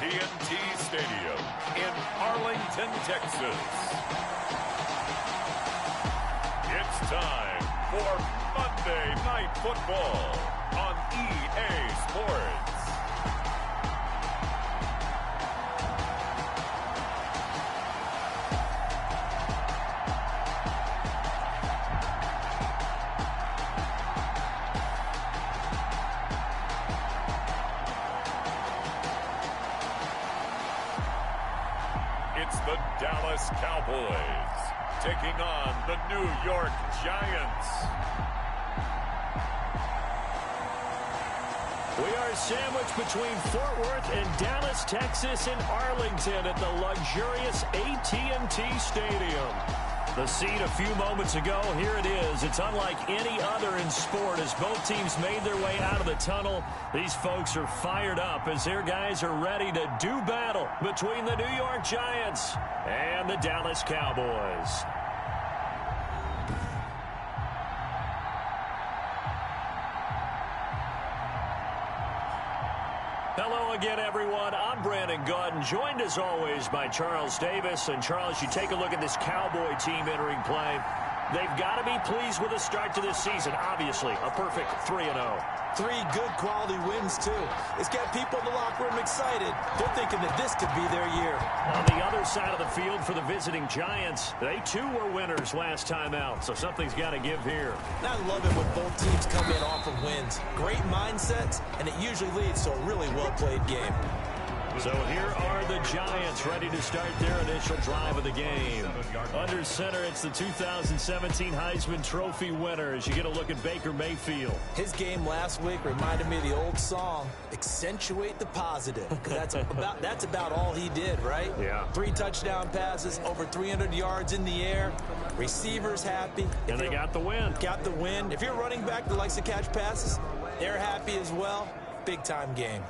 AT&T Stadium in Arlington, Texas. It's time for Monday Night Football on EA Sports. It's the Dallas Cowboys taking on the New York Giants. We are sandwiched between Fort Worth and Dallas, Texas, and Arlington at the luxurious AT&T Stadium. The scene a few moments ago, here it is. It's unlike any other in sport as both teams made their way out of the tunnel. These folks are fired up as their guys are ready to do battle between the New York Giants and the Dallas Cowboys. Hello again, everyone. I'm Brandon Gautin, joined as always by Charles Davis. And Charles, you take a look at this Cowboy team entering play. They've got to be pleased with the start to this season. Obviously, a perfect 3-0. 3 good quality wins, too. It's got people in the locker room excited. They're thinking that this could be their year. On the other side of the field for the visiting Giants, they too were winners last time out, so something's got to give here. I love it when both teams come in off of wins. Great mindsets, and it usually leads to a really well-played game. So here are the Giants ready to start their initial drive of the game. Under center, it's the 2017 Heisman Trophy winner as you get a look at Baker Mayfield. His game last week reminded me of the old song, Accentuate the Positive. Because that's about all he did, right? Yeah. 3 touchdown passes, over 300 yards in the air. Receivers happy. And they got the win. Got the win. If you're a running back that likes to catch passes, they're happy as well. Big-time game.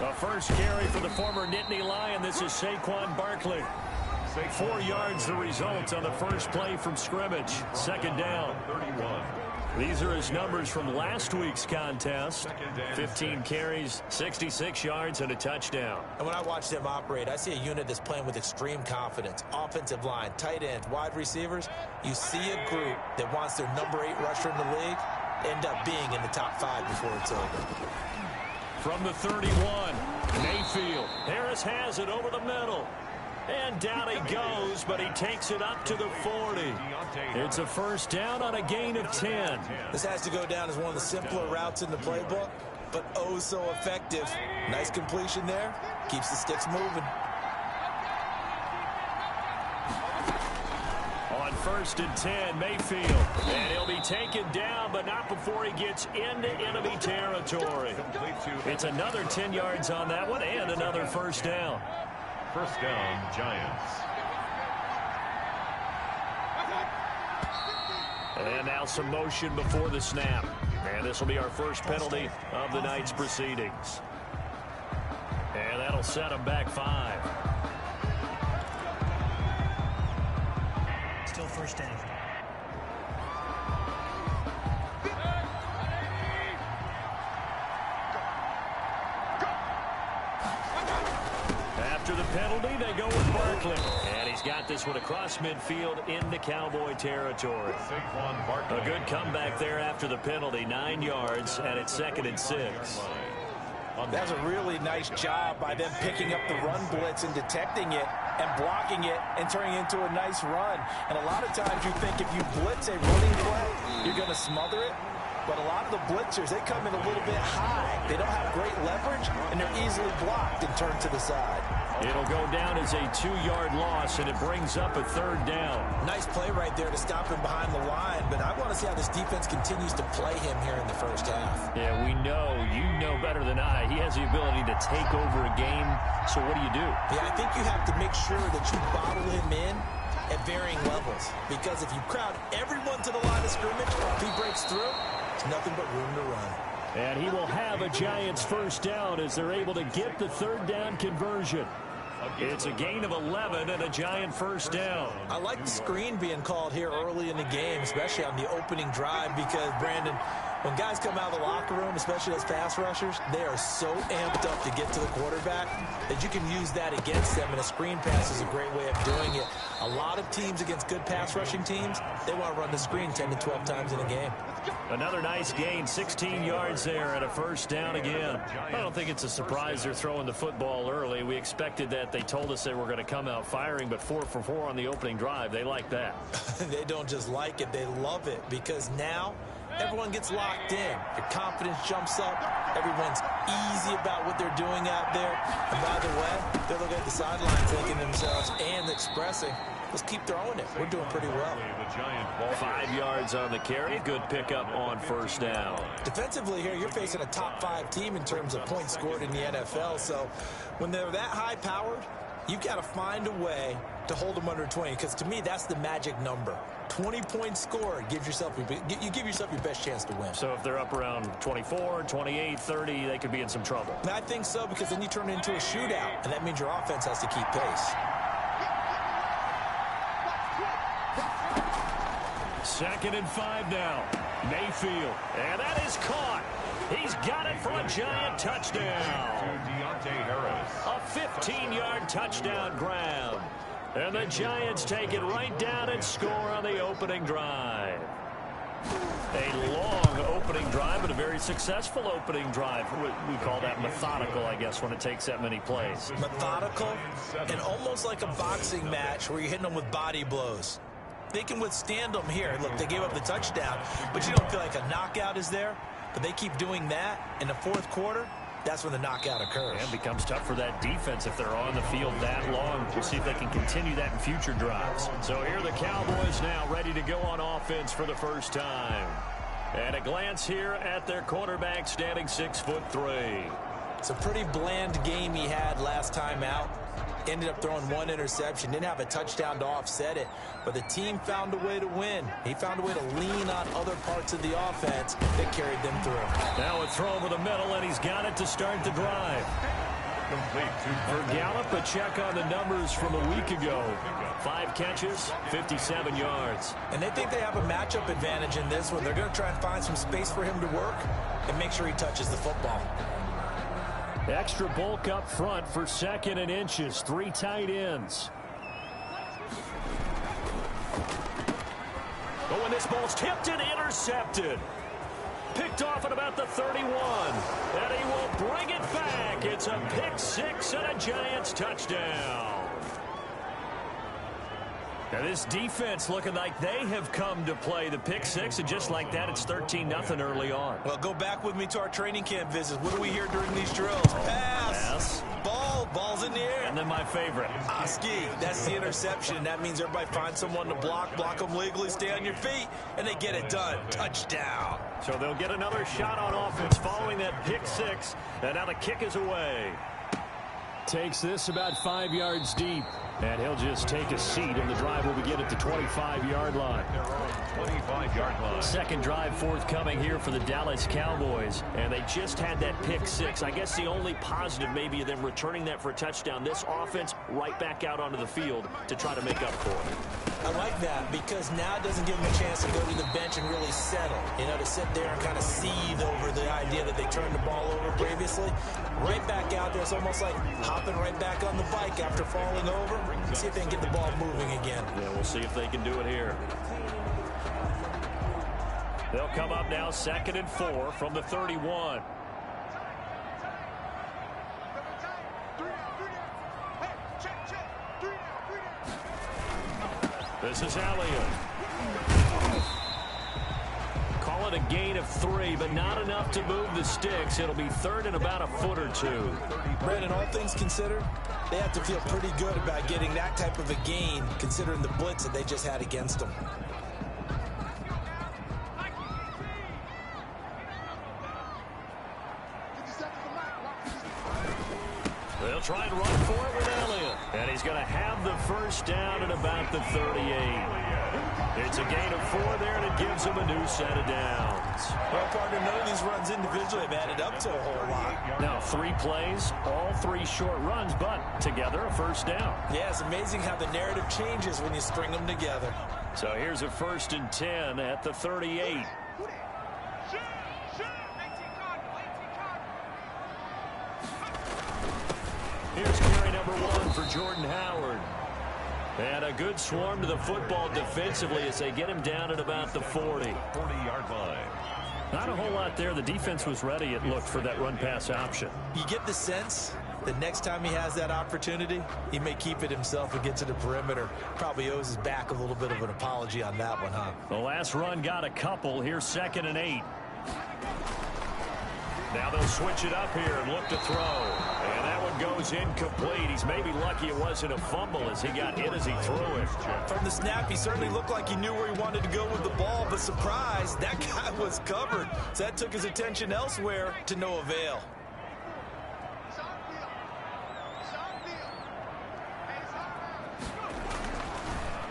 The first carry for the former Nittany Lion. This is Saquon Barkley. 4 yards the result on the first play from scrimmage. Second down. 31. These are his numbers from last week's contest. 15 carries, 66 yards, and a touchdown. And when I watch them operate, I see a unit that's playing with extreme confidence. Offensive line, tight ends, wide receivers. You see a group that wants their number 8 rusher in the league end up being in the top 5 before it's over. From the 31, Mayfield. Harris has it over the middle. And down he goes, but he takes it up to the 40. It's a first down on a gain of 10. This has to go down as one of the simpler routes in the playbook, but oh so effective. Nice completion there. Keeps the sticks moving. On 1st and 10, Mayfield. And he'll be taken down, but not before he gets into enemy territory. It's another 10 yards on that one and another first down. First down, Giants. And now some motion before the snap. And this will be our first penalty of the night's proceedings. And that'll set him back 5. Still first down. After the penalty, they go with Barkley. And he's got this one across midfield into Cowboy territory. A good comeback there after the penalty. 9 yards, and it's 2nd and 6. That's a really nice job by them picking up the run blitz and detecting it and blocking it and turning it into a nice run. And a lot of times you think if you blitz a running play, you're going to smother it. But a lot of the blitzers, they come in a little bit high. They don't have great leverage, and they're easily blocked and turned to the side. It'll go down as a 2-yard loss, and it brings up a 3rd down. Nice play right there to stop him behind the line, but I want to see how this defense continues to play him here in the first half. Yeah, we know, you know better than I, he has the ability to take over a game, so what do you do? Yeah, I think you have to make sure that you bottle him in at varying levels, because if you crowd everyone to the line of scrimmage, if he breaks through, it's nothing but room to run. And he will have a Giants first down as they're able to get the 3rd down conversion. It's a gain of 11 and a Giant first down. I like the screen being called here early in the game, especially on the opening drive, because, Brandon, when guys come out of the locker room, especially as pass rushers, they are so amped up to get to the quarterback that you can use that against them, and a screen pass is a great way of doing it. A lot of teams against good pass rushing teams, they want to run the screen 10 to 12 times in a game. Another nice gain, 16 yards there and a first down again. I don't think it's a surprise they're throwing the football early. We expected that. They told us they were going to come out firing, but 4 for 4 on the opening drive. They like that. They don't just like it, they love it, because now everyone gets locked in. Your confidence jumps up. Everyone's easy about what they're doing out there. And by the way, they're looking at the sideline thinking to themselves and expressing, let's keep throwing it. We're doing pretty well. 5 yards on the carry. Good pickup on first down. Defensively here, you're facing a top 5 team in terms of points scored in the NFL. So when they're that high-powered, you've got to find a way to hold them under 20, because to me, that's the magic number. 20 points scored, you give yourself your best chance to win. So if they're up around 24, 28, 30, they could be in some trouble. And I think so, because then you turn it into a shootout, and that means your offense has to keep pace. Second and 5 now. Mayfield. And that is caught. He's got it for a Giant touchdown. A 15-yard touchdown grab. And the Giants take it right down and score on the opening drive. A long opening drive, but a very successful opening drive. We call that methodical, I guess, when it takes that many plays. Methodical and almost like a boxing match where you're hitting them with body blows. They can withstand them here. Look, they gave up the touchdown, but you don't feel like a knockout is there. But they keep doing that in the fourth quarter. That's when the knockout occurs. And becomes tough for that defense if they're on the field that long. We'll see if they can continue that in future drives. So here are the Cowboys now ready to go on offense for the first time. And a glance here at their quarterback standing 6'3". It's a pretty bland game he had last time out. Ended up throwing 1 interception. Didn't have a touchdown to offset it. But the team found a way to win. He found a way to lean on other parts of the offense that carried them through. Now a throw over the middle, and he's got it to start the drive. For Gallup, a check on the numbers from a week ago. 5 catches, 57 yards. And they think they have a matchup advantage in this one. They're going to try and find some space for him to work and make sure he touches the football. Extra bulk up front for 2nd and inches. 3 tight ends. Oh, and this ball's tipped and intercepted. Picked off at about the 31. And he will bring it back. It's a pick 6 and a Giants touchdown. Now this defense looking like they have come to play. The pick 6, and just like that, it's 13-0 early on. Well, go back with me to our training camp visits. What do we hear during these drills? Pass. Ball's in the air. And then my favorite. Ski. That's the interception. That means everybody finds someone to block them legally, stay on your feet, and they get it done. Touchdown. So they'll get another shot on offense following that pick 6, and now the kick is away. Takes this about 5 yards deep, and he'll just take a seat, and the drive will begin at the 25-yard line. 25-yard line. Second drive forthcoming here for the Dallas Cowboys, and they just had that pick 6. I guess the only positive maybe of them returning that for a touchdown. This offense right back out onto the field to try to make up for it. I like that, because now it doesn't give them a chance to go to the bench and really settle. You know, to sit there and kind of seethe over the idea that they turned the ball over previously. Right back out there. It's almost like hopping right back on the bike after falling over. See if they can get the ball moving again. Yeah, we'll see if they can do it here. They'll come up now 2nd and 4 from the 31. This is Elliott. Call it a gain of 3, but not enough to move the sticks. It'll be 3rd and about a foot or 2. Brandon, all things considered, they have to feel pretty good about getting that type of a gain, considering the blitz that they just had against them. They'll try and run for it with Elliott. And he's going to have the first down at about the 38. It's a gain of 4 there, and it gives them a new set of downs. Well, partner, none of these runs individually have added up to a whole lot. Now 3 plays, all 3 short runs, but together a first down. Yeah, it's amazing how the narrative changes when you string them together. So here's a 1st and 10 at the 38. Here's carry number 1 for Jordan Howard. And a good swarm to the football defensively as they get him down at about the 40. 40-yard line. Not a whole lot there. The defense was ready, it looked, for that run-pass option. You get the sense that next time he has that opportunity, he may keep it himself and get to the perimeter. Probably owes his back a little bit of an apology on that one, huh? The last run got a couple. Here's 2nd and 8. Now they'll switch it up here and look to throw. And that one goes incomplete. He's maybe lucky it wasn't a fumble as he got hit as he threw it. From the snap, he certainly looked like he knew where he wanted to go with the ball, but surprise, that guy was covered. So that took his attention elsewhere to no avail.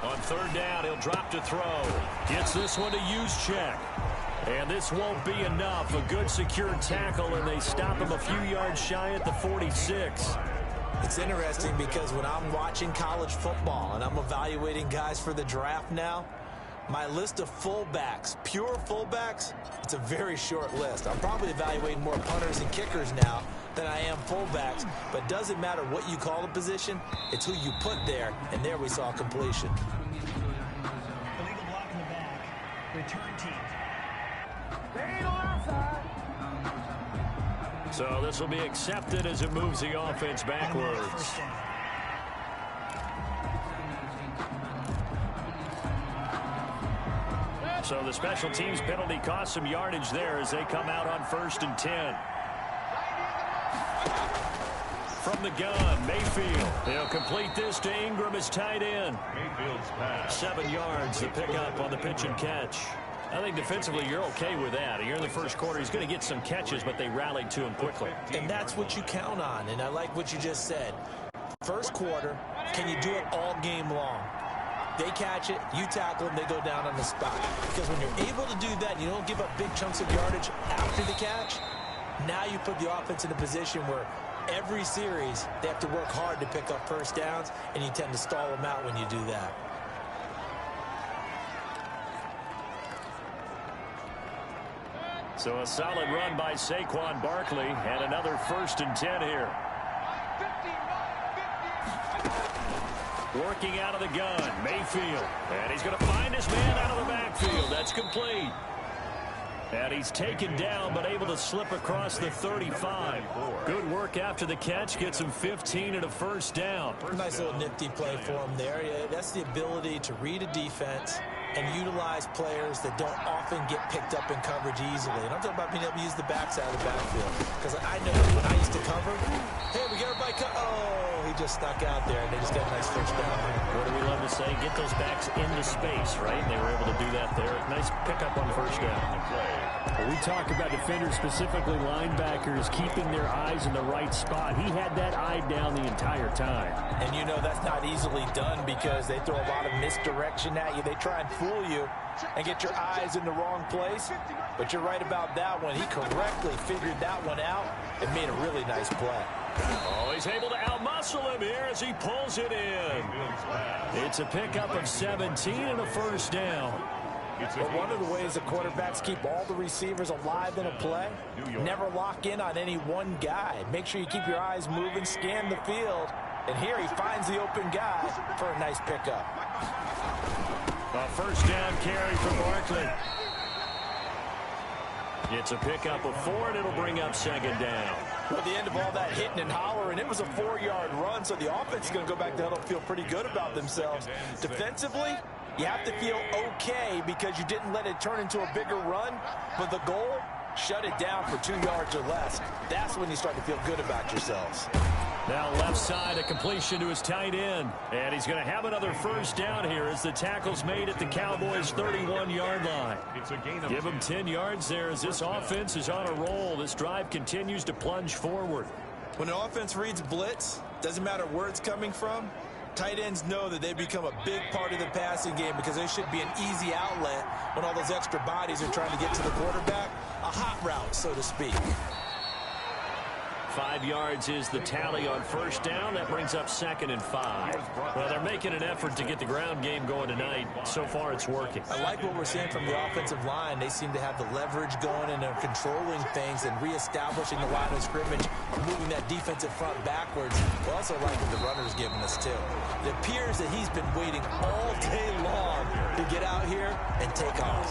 On 3rd down, he'll drop to throw. Gets this one to Juszczyk. And this won't be enough. A good secure tackle, and they stop him a few yards shy at the 46. It's interesting because when I'm watching college football and I'm evaluating guys for the draft now, my list of fullbacks, pure fullbacks, it's a very short list. I'm probably evaluating more punters and kickers now than I am fullbacks, but it doesn't matter what you call the position, it's who you put there, and there we saw completion. Illegal block in the back. Return team. So this will be accepted as it moves the offense backwards. So the special teams penalty cost some yardage there as they come out on 1st and 10. From the gun, Mayfield. He'll complete this to Ingram as tight end. Mayfield's pass. 7 yards, the pickup on the pitch and catch. I think defensively you're okay with that. Here in the first quarter, he's going to get some catches, but they rallied to him quickly. And that's what you count on, and I like what you just said. First quarter, can you do it all game long? They catch it, you tackle them, they go down on the spot. Because when you're able to do that, you don't give up big chunks of yardage after the catch. Now you put the offense in a position where every series they have to work hard to pick up first downs, and you tend to stall them out when you do that. So a solid run by Saquon Barkley, and another 1st and 10 here. Working out of the gun, Mayfield. And he's going to find his man out of the backfield. That's complete. And he's taken down, but able to slip across the 35. Good work after the catch. Gets him 15 and a first down. Nice little nifty play for him there. Yeah, that's the ability to read a defense and utilize players that don't often get picked up in coverage easily. And I'm talking about being able to use the backside of the backfield. Because I know when I used to cover, hey, we got everybody he just snuck out there, and they just got a nice first down. What do we love to say? Get those backs into space, right? And they were able to do that there. Nice pickup on first down. When we talk about defenders, specifically linebackers, keeping their eyes in the right spot. He had that eye down the entire time. And you know that's not easily done because they throw a lot of misdirection at you. They try and fool you and get your eyes in the wrong place. But you're right about that one. He correctly figured that one out and made a really nice play. Oh, he's able to outmuscle him here as he pulls it in. It's a pickup of 17 and a first down. But one of the ways the quarterbacks keep all the receivers alive in a play, never lock in on any one guy. Make sure you keep your eyes moving, scan the field, and here he finds the open guy for a nice pickup. A first down carry for Barkley. It's a pickup of 4, and it'll bring up 2nd down. Well, at the end of all that hitting and hollering, it was a 4-yard run, so the offense is going to go back to the huddle and feel pretty good about themselves. Defensively, you have to feel okay because you didn't let it turn into a bigger run, but the goal, shut it down for 2 yards or less. That's when you start to feel good about yourselves. Now left side, a completion to his tight end. And he's going to have another first down here as the tackle's made at the Cowboys' 31-yard line. Give him 10 yards there as this offense is on a roll. This drive continues to plunge forward. When an offense reads blitz, doesn't matter where it's coming from, Tight ends know that they become a big part of the passing game because they should be an easy outlet when all those extra bodies are trying to get to the quarterback. A hot route, so to speak. 5 yards is the tally on first down. That brings up 2nd and 5. Well, they're making an effort to get the ground game going tonight. So far, it's working. I like what we're seeing from the offensive line. They seem to have the leverage going and they're controlling things and reestablishing the line of scrimmage, moving that defensive front backwards. We also like what the runner's giving us, too. It appears that he's been waiting all day long to get out here and take off.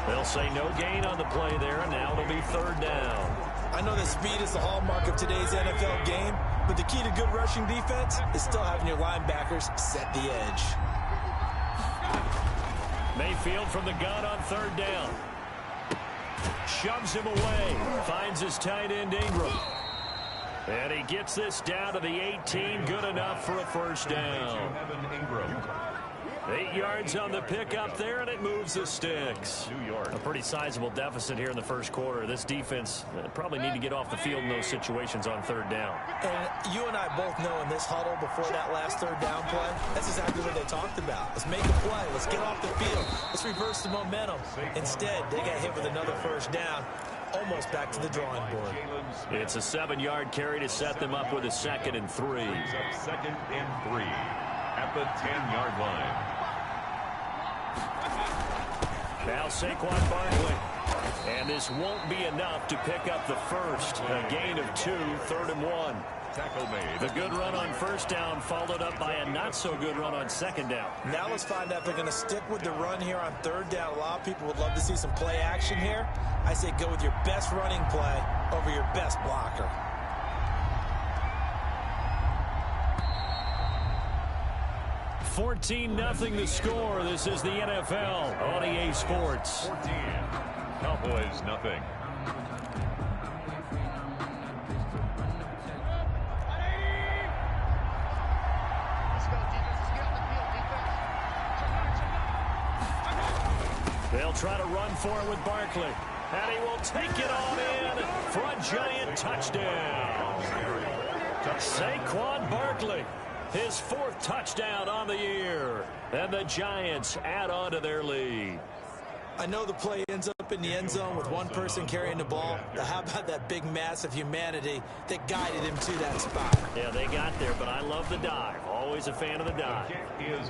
They'll say no gain on the play there, and now it'll be 3rd down. I know that speed is the hallmark of today's NFL game, but the key to good rushing defense is still having your linebackers set the edge. Mayfield from the gun on 3rd down. Shoves him away. Finds his tight end Ingram. And he gets this down to the 18. Good enough for a first down. 8 yards on the pickup there, and it moves the sticks. A pretty sizable deficit here in the first quarter. This defense probably need to get off the field in those situations on 3rd down. And you and I both know in this huddle before that last 3rd down play, that's exactly what they talked about. Let's make a play. Let's get off the field. Let's reverse the momentum. Instead, they got hit with another first down. Almost back to the drawing board. It's a 7-yard carry to set them up with a 2nd and 3. 2nd and 3 at the 10-yard line. Now Saquon Barkley. And this won't be enough to pick up the first. A gain of 2, 3rd and 1. Tackle made. The good run on first down followed up by a not-so-good run on 2nd down. Now let's find out if they're going to stick with the run here on 3rd down. A lot of people would love to see some play action here. I say go with your best running play over your best blocker. $14-0 the score. This is the NFL on EA Sports. 14. Cowboys, nothing. They'll try to run for it with Barkley. And he will take it on in for a giant touchdown. Saquon Barkley, his 4th touchdown on the year. And the Giants add on to their lead. I know the play ends up in the end zone with one person carrying the ball. But how about that big mass of humanity that guided him to that spot? Yeah, they got there, but I love the dive. Always a fan of the dive.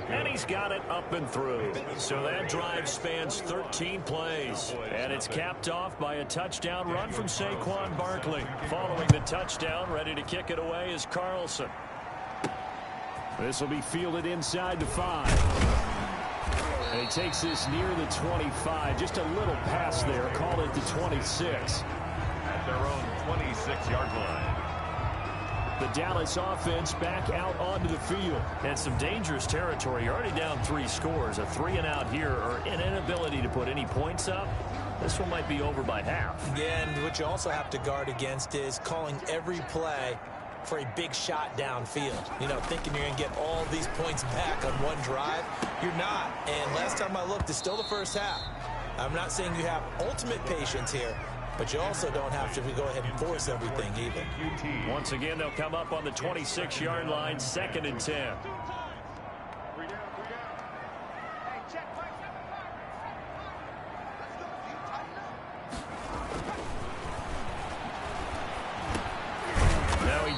And he's got it up and through. So that drive spans 13 plays. And it's capped off by a touchdown run from Saquon Barkley. Following the touchdown, ready to kick it away is Carlson. This will be fielded inside the 5. And he takes this near the 25. Just a little pass there. Call it the 26. At their own 26-yard line. The Dallas offense back out onto the field. And some dangerous territory. You're already down 3 scores. A 3-and-out here, or an inability to put any points up. This one might be over by half. Yeah, and what you also have to guard against is calling every play for a big shot downfield. You know, thinking you're going to get all these points back on one drive. You're not. And last time I looked, it's still the first half. I'm not saying you have ultimate patience here, but you also don't have to go ahead and force everything either. Once again, they'll come up on the 26-yard line, 2nd and 10.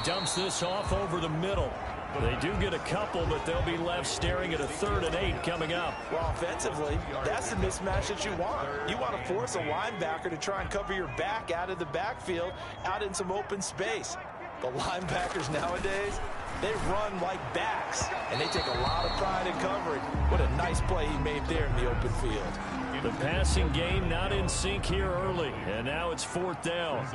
Dumps this off over the middle. They do get a couple, but they'll be left staring at a 3rd and 8 coming up. Well, offensively, that's the mismatch that you want. You want to force a linebacker to try and cover your back out of the backfield, out in some open space. The linebackers nowadays, they run like backs, and they take a lot of pride in covering. What a nice play he made there in the open field. The passing game not in sync here early, and now it's 4th down.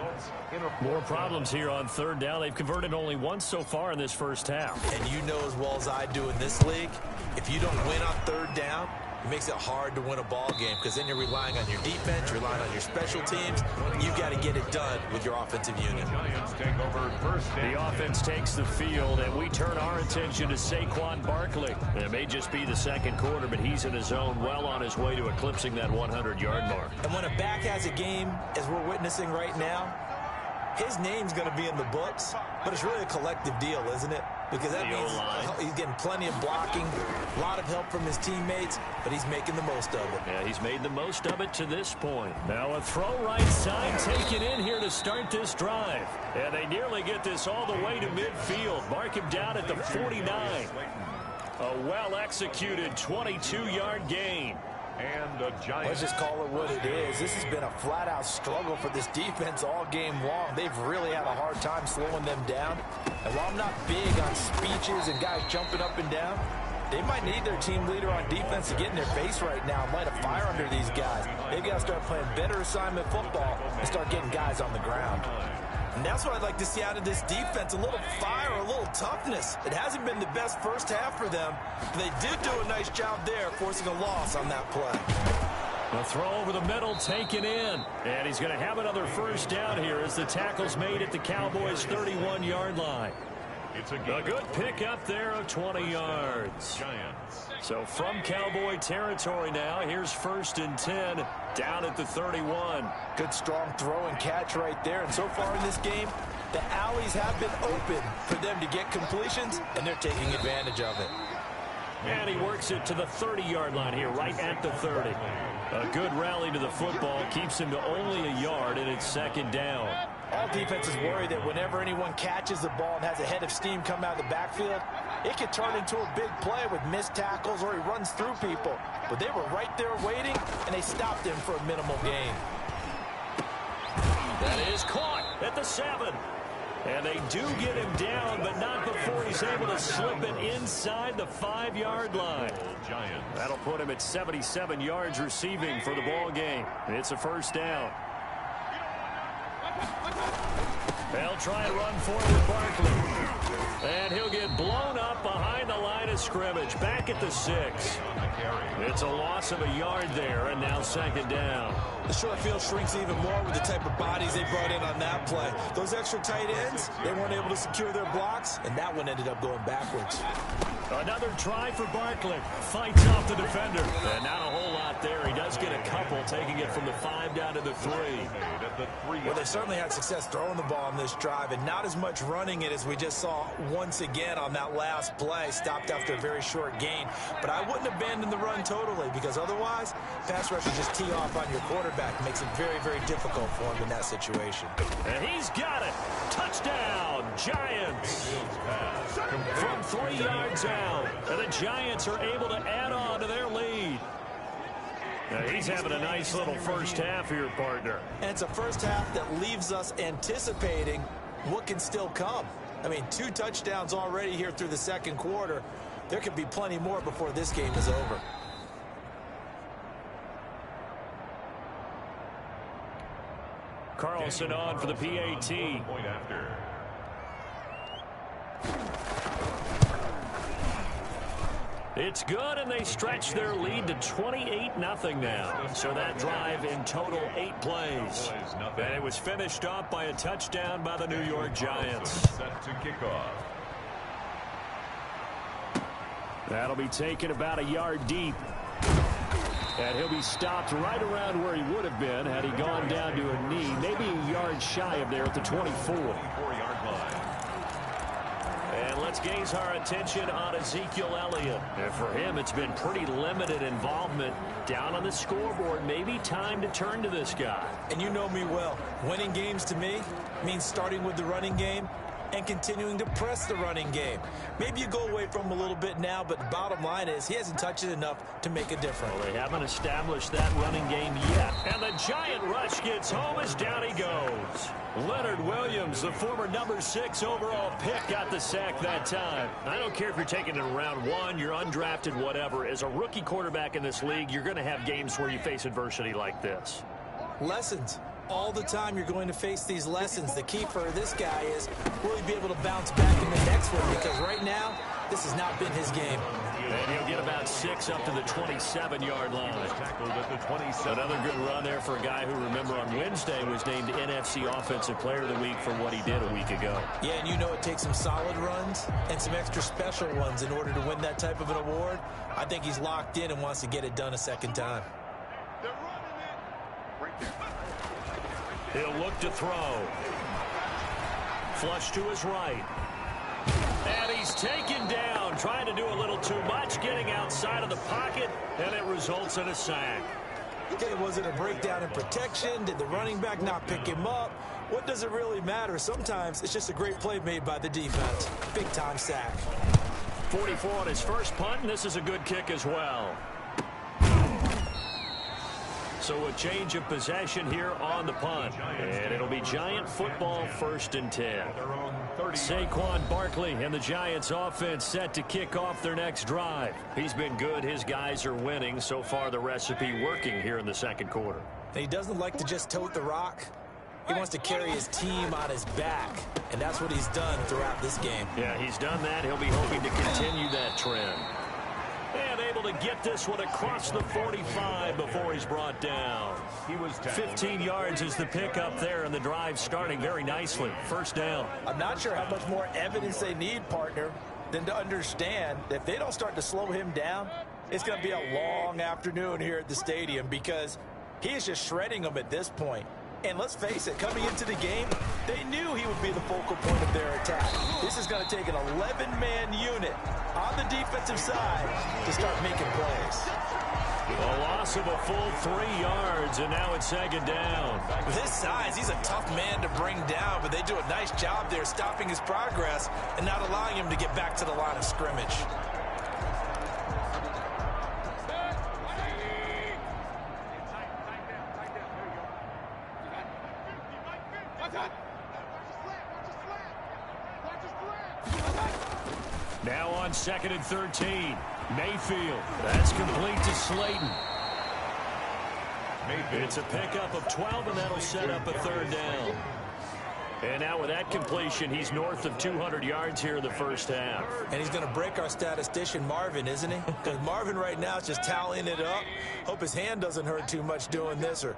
More problems here on 3rd down. They've converted only once so far in this first half. And you know as well as I do in this league, if you don't win on 3rd down, it makes it hard to win a ball game because then you're relying on your defense, you're relying on your special teams. You got to get it done with your offensive unit. The offense takes the field, and we turn our attention to Saquon Barkley. It may just be the 2nd quarter, but he's in his zone, well on his way to eclipsing that 100-yard mark. And when a back has a game, as we're witnessing right now, his name's going to be in the books, but it's really a collective deal, isn't it? because that means he's getting plenty of blocking, a lot of help from his teammates, but he's making the most of it. Yeah, he's made the most of it to this point. Now a throw right side taken in here to start this drive. And they nearly get this all the way to midfield. Mark him down at the 49. A well-executed 22-yard gain. And a Giant. Let's just call it what it is. This has been a flat-out struggle for this defense all game long. They've really had a hard time slowing them down. And while I'm not big on speeches and guys jumping up and down, they might need their team leader on defense to get in their face right now and light a fire under these guys. They've got to start playing better assignment football and start getting guys on the ground. And that's what I'd like to see out of this defense, a little fire, a little toughness. It hasn't been the best first half for them, but they did do a nice job there, forcing a loss on that play. A throw over the middle taken in. And he's going to have another first down here as the tackle's made at the Cowboys' 31-yard line. It's a good pick up there of 20 yards. Giants. So from Cowboy territory now, here's 1st and 10 down at the 31. Good strong throw and catch right there. And so far in this game, the alleys have been open for them to get completions, and they're taking advantage of it. And he works it to the 30-yard line here, right at the 30. A good rally to the football keeps him to only a yard, and it's 2nd down. All defenses worry that whenever anyone catches the ball and has a head of steam come out of the backfield, it could turn into a big play with missed tackles or he runs through people. But they were right there waiting, and they stopped him for a minimal gain. That is caught at the 7. And they do get him down, but not before he's able to slip it inside the 5-yard line. That'll put him at 77 yards receiving for the ball game. It's a 1st down. They'll try and run forward Barkley. And he'll get blown up behind the line of scrimmage. Back at the 6. It's a loss of a yard there, and now 2nd down. The short field shrinks even more with the type of bodies they brought in on that play. Those extra tight ends, they weren't able to secure their blocks, and that one ended up going backwards. Another try for Barkley. Fights off the defender. And not a whole lot there. He does get a couple, taking it from the 5 down to the 3. Well, they certainly had success throwing the ball on this drive, and not as much running it as we just saw once again on that last play. Stopped after a very short gain. But I wouldn't abandon the run totally, because otherwise, pass rushers just tee off on your quarterback. It makes it very, very difficult for him in that situation. And he's got it. Touchdown, Giants. From 3 yards out. And the Giants are able to add on to their lead. Now he's having a nice little first half here, partner. And it's a first half that leaves us anticipating what can still come. I mean, 2 touchdowns already here through the 2nd quarter. There could be plenty more before this game is over. Carlson on for the PAT. Point after. It's good, and they stretch their lead to 28-0 now. So that drive in total 8 plays. And it was finished off by a touchdown by the New York Giants. Set to kick off. That'll be taken about a yard deep. And he'll be stopped right around where he would have been had he gone down to a knee, maybe a yard shy of there at the 24. 24-yard line. And let's gaze our attention on Ezekiel Elliott. And for him, it's been pretty limited involvement down on the scoreboard. Maybe time to turn to this guy. And you know me well. Winning games to me means starting with the running game and continuing to press the running game. Maybe you go away from him a little bit now, but the bottom line is he hasn't touched it enough to make a difference. Well, they haven't established that running game yet. And the giant rush gets home as down he goes. Leonard Williams, the former number 6 overall pick, got the sack that time. I don't care if you're taking it in round 1, you're undrafted, whatever. As a rookie quarterback in this league, you're going to have games where you face adversity like this. Lessons. All the time you're going to face these lessons. The key for this guy is, will he be able to bounce back in the next one? Because right now, this has not been his game. And he'll get about 6 up to the 27-yard line. Tackled at the 27. Another good run there for a guy who, remember, on Wednesday was named NFC Offensive Player of the Week for what he did a week ago. Yeah, and you know it takes some solid runs and some extra special ones in order to win that type of an award. I think he's locked in and wants to get it done a second time. He'll look to throw. Flush to his right. And he's taken down, trying to do a little too much, getting outside of the pocket, and it results in a sack. Okay, was it a breakdown in protection? Did the running back not pick him up? What does it really matter? Sometimes it's just a great play made by the defense. Big-time sack. 44 on his first punt, and this is a good kick as well. So a change of possession here on the punt. And it'll be Giant football, 1st and 10. Saquon Barkley and the Giants offense set to kick off their next drive. He's been good. His guys are winning. So far, the recipe working here in the second quarter. And he doesn't like to just tote the rock. He wants to carry his team on his back. And that's what he's done throughout this game. Yeah, he's done that. He'll be hoping to continue that trend. And able to get this one across the 45 before he's brought down. He was 15 yards is the pickup there, and the drive starting very nicely. 1st down. I'm not sure how much more evidence they need, partner, than to understand that if they don't start to slow him down, it's going to be a long afternoon here at the stadium because he is just shredding them at this point. And let's face it, coming into the game, they knew he would be the focal point of their attack. This is going to take an 11-man unit on the defensive side to start making plays. A loss of a full 3 yards, and now it's 2nd down. With his size, he's a tough man to bring down, but they do a nice job there stopping his progress and not allowing him to get back to the line of scrimmage. Now on 2nd and 13. Mayfield. That's complete to Slayton. It's a pickup of 12, and that'll set up a 3rd down. And now with that completion, he's north of 200 yards here in the first half. And he's going to break our statistician, Marvin, isn't he? Because Marvin right now is just tallying it up. Hope his hand doesn't hurt too much doing this or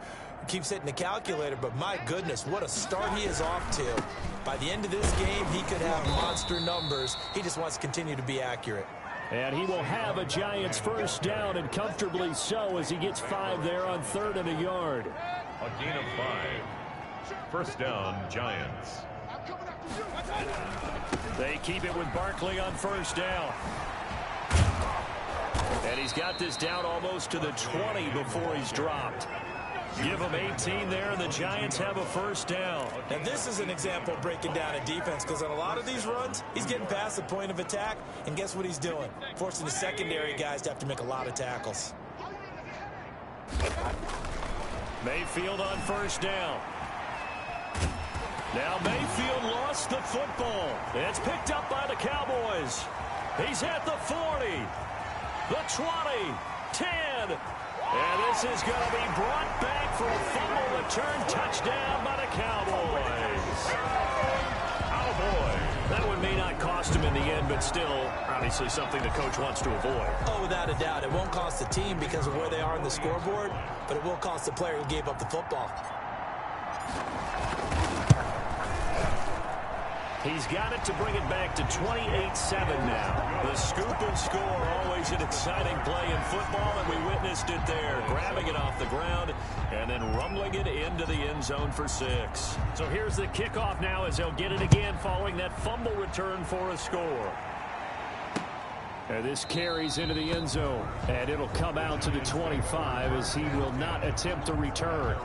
keeps hitting the calculator. But my goodness, what a start he is off to. By the end of this game, he could have monster numbers. He just wants to continue to be accurate. And he will have a Giants 1st down, and comfortably so, as he gets 5 there on 3rd and a yard. A gain of 5. 1st down, Giants. They keep it with Barkley on 1st down. And he's got this down almost to the 20 before he's dropped. Give him 18 there, and the Giants have a 1st down. Now, this is an example of breaking down a defense because on a lot of these runs, he's getting past the point of attack, and guess what he's doing? Forcing the secondary guys to have to make a lot of tackles. Mayfield on 1st down. Now Mayfield lost the football. It's picked up by the Cowboys. He's at the 40, the 20, 10. And this is going to be brought back for a fumble return touchdown by the Cowboys. Oh, boy. That one may not cost him in the end, but still, obviously something the coach wants to avoid. Oh, without a doubt. It won't cost the team because of where they are in the scoreboard, but it will cost the player who gave up the football. He's got it to bring it back to 28-7 now. The scoop and score, always an exciting play in football, and we witnessed it there. Grabbing it off the ground and then rumbling it into the end zone for 6. So here's the kickoff now as they'll get it again following that fumble return for a score. And this carries into the end zone, and it'll come out to the 25 as he will not attempt to return.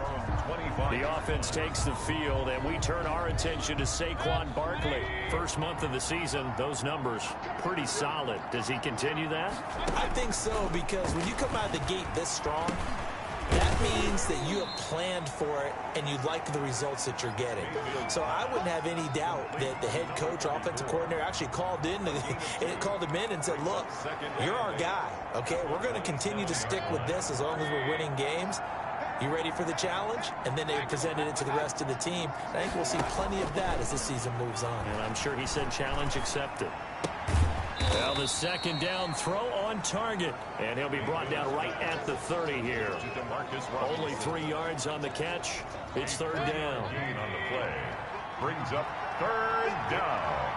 The offense takes the field, and we turn our attention to Saquon Barkley. First month of the season, those numbers pretty solid. Does he continue that? I think so, because when you come out of the gate this strong, that means that you have planned for it and you like the results that you're getting. So I wouldn't have any doubt that the head coach, offensive coordinator, actually called him in and said, look, you're our guy, okay? We're going to continue to stick with this as long as we're winning games. You ready for the challenge? And then they presented it to the rest of the team. I think we'll see plenty of that as the season moves on. And I'm sure he said challenge accepted. Well, the 2nd down throw on target. And he'll be brought down right at the 30 here. Only 3 yards on the catch. It's 3rd down. Gain on the play. Brings up 3rd down.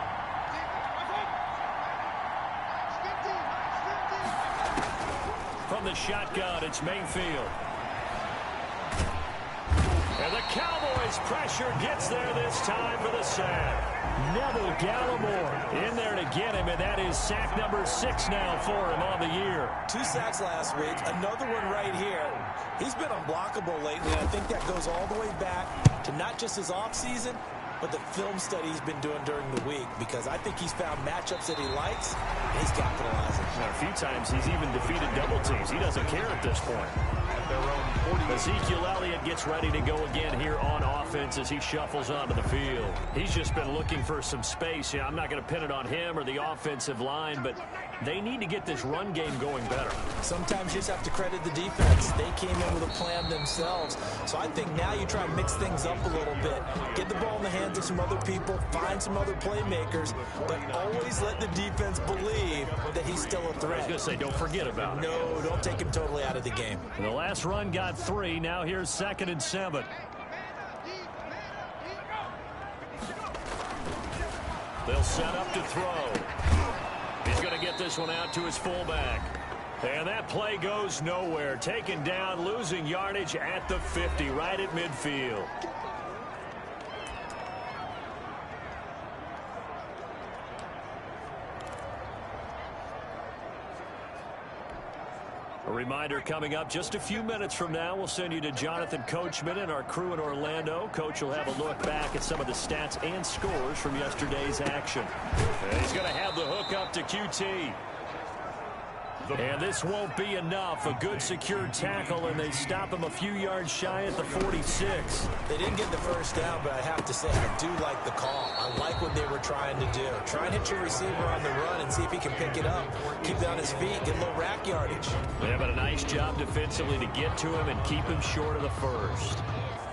From the shotgun, it's Mayfield. And the Cowboys' pressure gets there this time for the sack. Neville Gallimore in there to get him, and that is sack number 6 now for him on the year. 2 sacks last week, another one right here. He's been unblockable lately, and I think that goes all the way back to not just his offseason, but the film study he's been doing during the week, because I think he's found matchups that he likes, and he's capitalizing. Now, a few times he's even defeated double teams. He doesn't care at this point. At their own 40. Ezekiel Elliott gets ready to go again here on offense as he shuffles onto the field. He's just been looking for some space. I'm not going to pin it on him or the offensive line, but they need to get this run game going better. Sometimes you just have to credit the defense. They came in with a plan themselves. So I think now you try and mix things up a little bit. Get the ball in the hands of some other people, find some other playmakers, but always let the defense believe that he's still a threat. I was going to say, don't forget about it. No, don't take him totally out of the game. And the last run got 3. Now here's 2nd and 7. They'll set up to throw. He's going to get this one out to his fullback. And that play goes nowhere. Taken down, losing yardage at the 50, right at midfield. A reminder coming up just a few minutes from now, we'll send you to Jonathan Coachman and our crew in Orlando. Coach will have a look back at some of the stats and scores from yesterday's action. And he's going to have the hook up to QT. And this won't be enough. A good secured tackle, and they stop him a few yards shy at the 46. They didn't get the first down, but I have to say, I do like the call. I like what they were trying to do. Try and hit your receiver on the run and see if he can pick it up. Keep it on his feet, get a little rack yardage. Yeah, but a nice job defensively to get to him and keep him short of the first.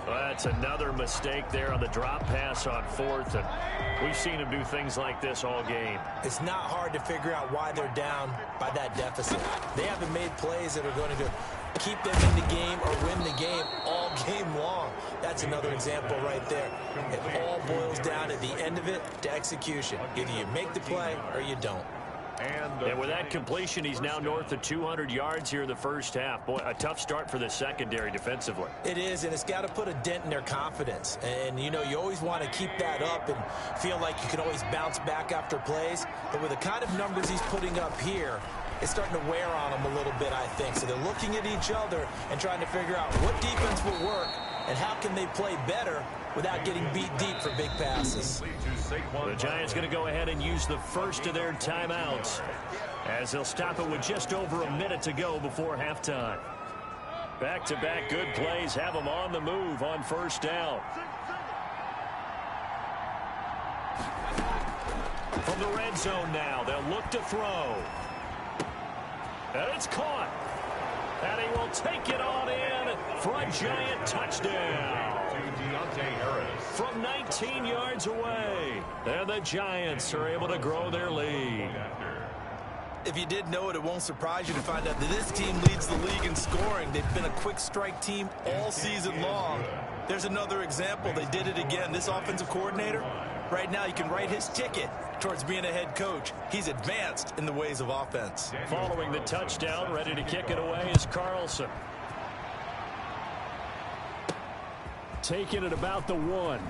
Well, that's another mistake there on the drop pass on 4th, and we've seen him do things like this all game. It's not hard to figure out why they're down by that deficit. They haven't made plays that are going to keep them in the game or win the game all game long. That's another example right there. It all boils down at the end of it to execution. Either you make the play or you don't. And with that completion, he's now north of 200 yards here in the first half. Boy, a tough start for the secondary defensively. It is, and it's got to put a dent in their confidence. And, you know, you always want to keep that up and feel like you can always bounce back after plays. But with the kind of numbers he's putting up here, it's starting to wear on them a little bit, I think. So they're looking at each other and trying to figure out what defense will work and how can they play better without getting beat deep for big passes. The Giants going to go ahead and use the first of their timeouts as they'll stop it with just over a minute to go before halftime. Back-to-back good plays have them on the move on first down. From the red zone now, they'll look to throw. And it's caught. And he will take it on in for a Giant touchdown. From 19 yards away. And the Giants are able to grow their lead. If you did know it, it won't surprise you to find out that this team leads the league in scoring. They've been a quick strike team all season long. There's another example. They did it again. This offensive coordinator, right now you can write his ticket towards being a head coach. He's advanced in the ways of offense. Following the touchdown, ready to kick it away is Carlson. Taking it about the 1.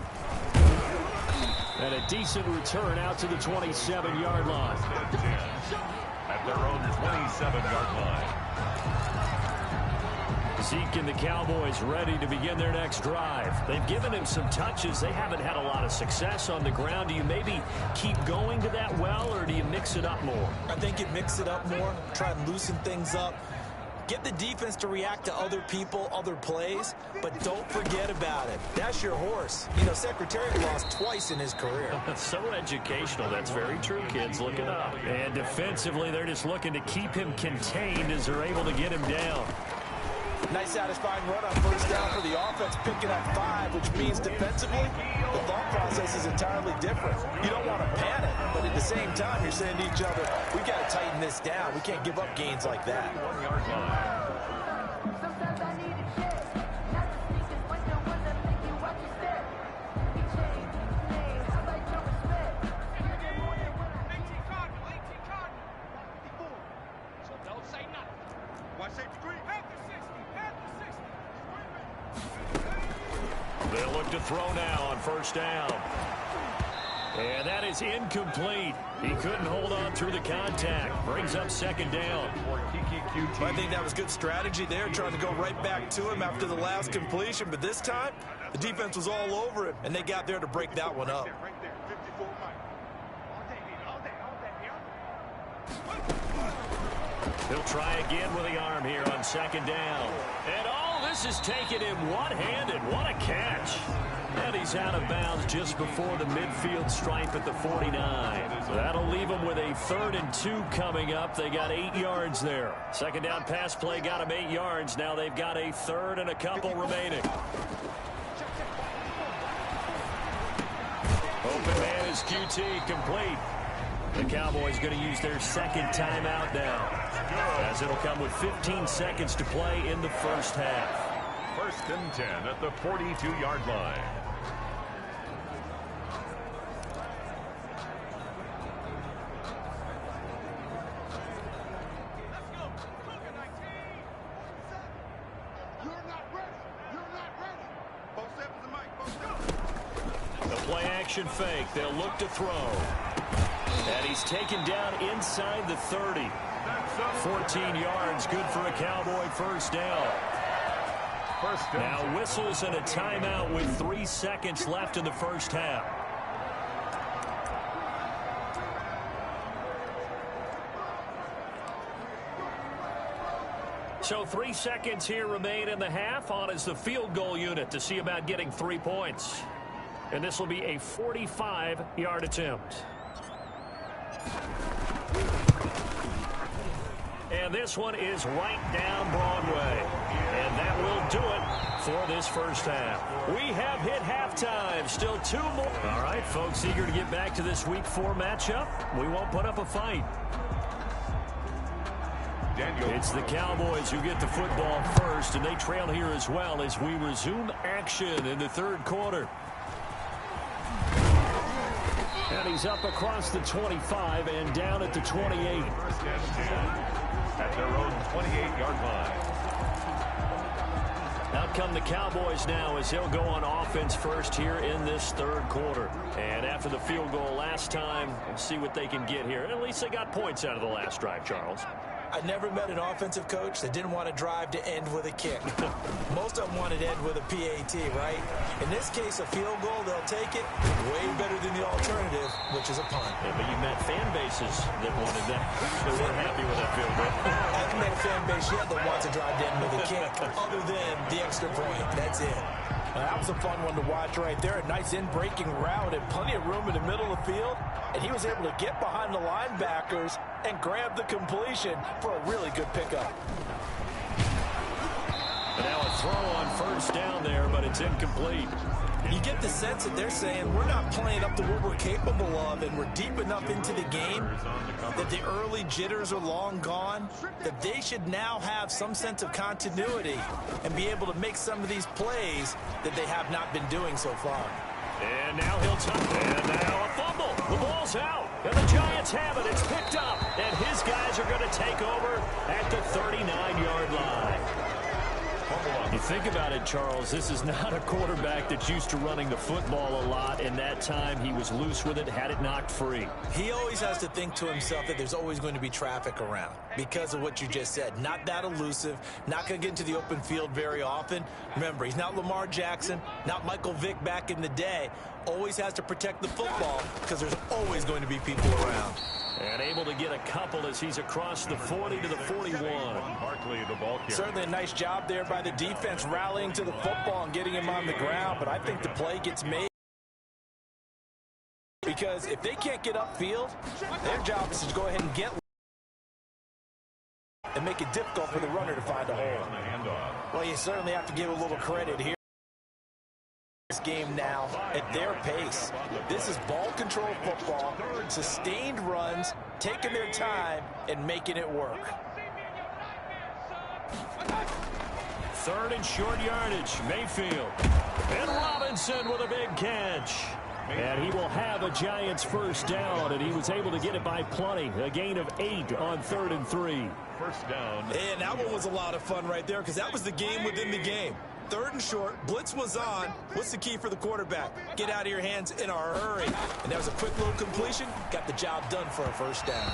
And a decent return out to the 27-yard line. At their own 27-yard line. Zeke and the Cowboys ready to begin their next drive. They've given him some touches. They haven't had a lot of success on the ground. Do you maybe keep going to that well, or do you mix it up more? I think you mix it up more, try and loosen things up. Get the defense to react to other people, other plays, but don't forget about it. That's your horse. You know, Secretariat lost twice in his career. So educational. That's very true, kids. Look it up. And defensively, they're just looking to keep him contained as they're able to get him down. Nice satisfying run on first down for the offense, picking up 5, which means defensively, the thought process is entirely different. You don't want to panic, but at the same time, you're saying to each other, we got to tighten this down. We can't give up gains like that. 1-yard line. look to throw now on first down. And that is incomplete. He couldn't hold on through the contact. Brings up second down. I think that was good strategy there, trying to go right back to him after the last completion. But this time, the defense was all over him, and they got there to break that one up. He'll try again with the arm here on second down. And all this is taken in one-handed. What a catch. And he's out of bounds just before the midfield stripe at the 49. That'll leave them with a 3rd and 2 coming up. They got 8 yards there. Second down pass play got them 8 yards. Now they've got a 3rd and a couple remaining. Open man is QT complete. The Cowboys going to use their second timeout now, as it'll come with 15 seconds to play in the first half. 1st and 10 at the 42-yard line. The play action fake. They'll look to throw. And he's taken down inside the 30. 14 yards, good for a Cowboy first down. Now whistles and a timeout with 3 seconds left in the first half. So 3 seconds here remain in the half. On is the field goal unit to see about getting 3 points. And this will be a 45-yard attempt. And this one is right down Broadway. And that will do it for this first half. We have hit halftime. Still 2 more. All right, folks, eager to get back to this Week 4 matchup. We won't put up a fight. It's the Cowboys who get the football first, and they trail here as well as we resume action in the 3rd quarter. And he's up across the 25 and down at the 28. 1st and 10 at their own 28-yard line. Out come the Cowboys now as they'll go on offense first here in this 3rd quarter. And after the field goal last time, we'll see what they can get here. At least they got points out of the last drive, Charles. I never met an offensive coach that didn't want to drive to end with a kick. Most of them wanted to end with a PAT, right? In this case, a field goal, they'll take it way better than the alternative, which is a punt. Yeah, but you met fan bases that wanted that. They weren't happy with that field goal. I haven't met a fan base yet that wants to drive to end with a kick, other than the extra point. That's it. That was a fun one to watch right there. A nice in-breaking route and plenty of room in the middle of the field. And he was able to get behind the linebackers and grab the completion for a really good pickup. And now a throw on first down there, but it's incomplete. You get the sense that they're saying we're not playing up to what we're capable of, and we're deep enough into the game that the early jitters are long gone, that they should now have some sense of continuity and be able to make some of these plays that they have not been doing so far. And now he'll tuck. And now a fumble. The ball's out. And the Giants have it. It's picked up. And his guys are going to take over at the 39-yard line. You think about it, Charles, this is not a quarterback that's used to running the football a lot, and that time he was loose with it, had it knocked free. He always has to think to himself that there's always going to be traffic around because of what you just said. Not that elusive, not going to get into the open field very often. Remember, he's not Lamar Jackson, not Michael Vick back in the day. Always has to protect the football because there's always going to be people around. And able to get a couple as he's across the 40 to the 41. Barkley, the ball carrier. Certainly a nice job there by the defense rallying to the football and getting him on the ground, but I think the play gets made because if they can't get upfield, their job is to go ahead and get and make it difficult for the runner to find a hole. Well, you certainly have to give a little credit here. This game now at their pace. This is ball control football, sustained runs, taking their time and making it work. 3rd and short yardage, Mayfield. And Robinson with a big catch. And he will have a Giants first down, and he was able to get it by plenty. A gain of 8 on 3rd and 3. First down. And that one was a lot of fun right there because that was the game within the game. 3rd and short. Blitz was on. What's the key for the quarterback? Get out of your hands in a hurry. And that was a quick little completion. Got the job done for a 1st down.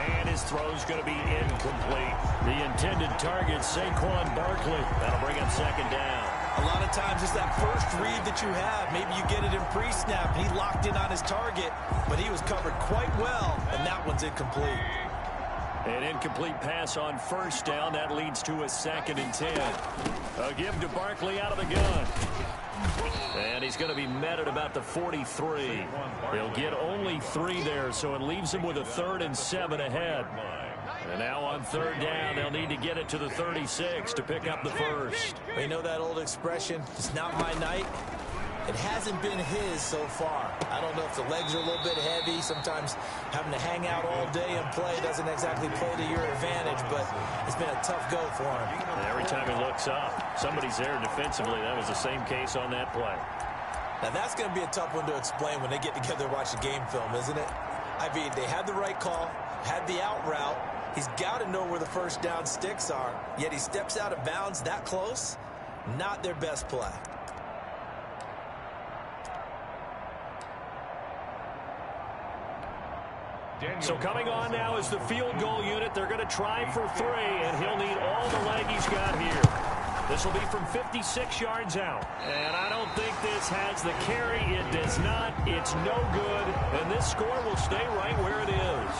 And his throw's going to be incomplete. The intended target, Saquon Barkley. That'll bring him 2nd down. A lot of times it's that first read that you have. Maybe you get it in pre-snap, and he locked in on his target, but he was covered quite well, and that one's incomplete. An incomplete pass on 1st down. That leads to a 2nd and 10. A give to Barkley out of the gun. And he's going to be met at about the 43. He'll get only 3 there, so it leaves him with a 3rd and 7 ahead. And now on 3rd down, they'll need to get it to the 36 to pick up the 1st. We know that old expression, it's not my night. It hasn't been his so far. I don't know if the legs are a little bit heavy. Sometimes having to hang out all day and play doesn't exactly play to your advantage, but it's been a tough go for him. And every time he looks up, somebody's there defensively. That was the same case on that play. Now that's going to be a tough one to explain when they get together and watch the game film, isn't it? I mean, they had the right call, had the out route. He's got to know where the 1st down sticks are, yet he steps out of bounds that close. Not their best play. So coming on now is the field goal unit. They're going to try for 3, and he'll need all the leg he's got here. This will be from 56 yards out. And I don't think this has the carry. It does not. It's no good. And this score will stay right where it is.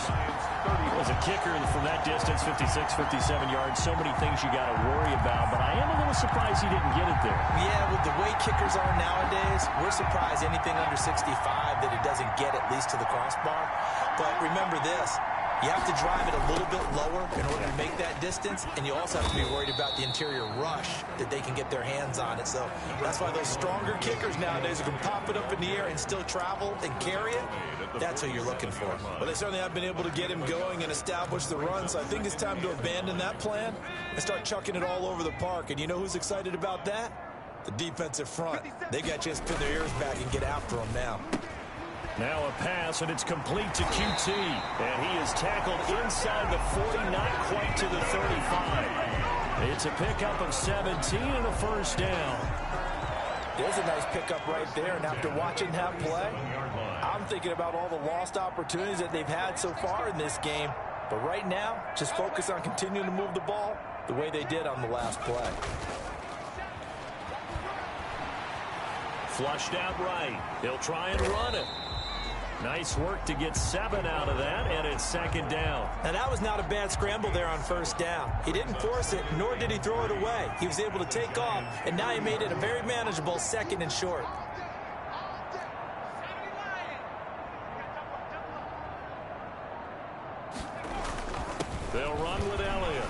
As a kicker from that distance, 56, 57 yards, so many things you got to worry about. But I am a little surprised he didn't get it there. Yeah, with the way kickers are nowadays, we're surprised anything under 65 that it doesn't get at least to the crossbar. But remember this. You have to drive it a little bit lower in order to make that distance, and you also have to be worried about the interior rush that they can get their hands on it. So that's why those stronger kickers nowadays can pop it up in the air and still travel and carry it. That's what you're looking for. Well, they certainly have been able to get him going and establish the run, so I think it's time to abandon that plan and start chucking it all over the park. And you know who's excited about that? The defensive front. They got a chance to pin their ears back and get after him now. Now a pass, and it's complete to QT. And he is tackled inside the 40, not quite to the 35. It's a pickup of 17 and a 1st down. There's a nice pickup right there, and after watching that play, I'm thinking about all the lost opportunities that they've had so far in this game. But right now, just focus on continuing to move the ball the way they did on the last play. Flushed out right. He'll try and run it. Nice work to get 7 out of that, and it's 2nd down. Now, that was not a bad scramble there on 1st down. He didn't force it, nor did he throw it away. He was able to take off, and now he made it a very manageable 2nd and short. They'll run with Elliott.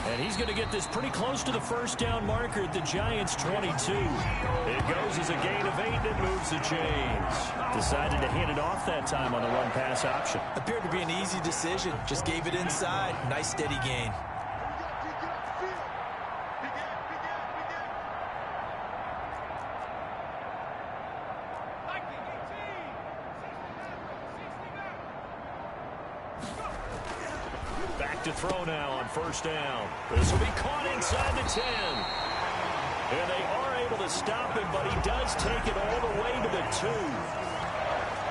And he's going to get this pretty close to the 1st down marker at the Giants' 22. It goes as a gain of 8, and it moves the chains. Decided to hand it off that time on the run-pass option. Appeared to be an easy decision. Just gave it inside. Nice, steady gain. Back to throw now on 1st down. This will be caught inside the 10. And they are able to stop him, but he does take it all the way to the 2.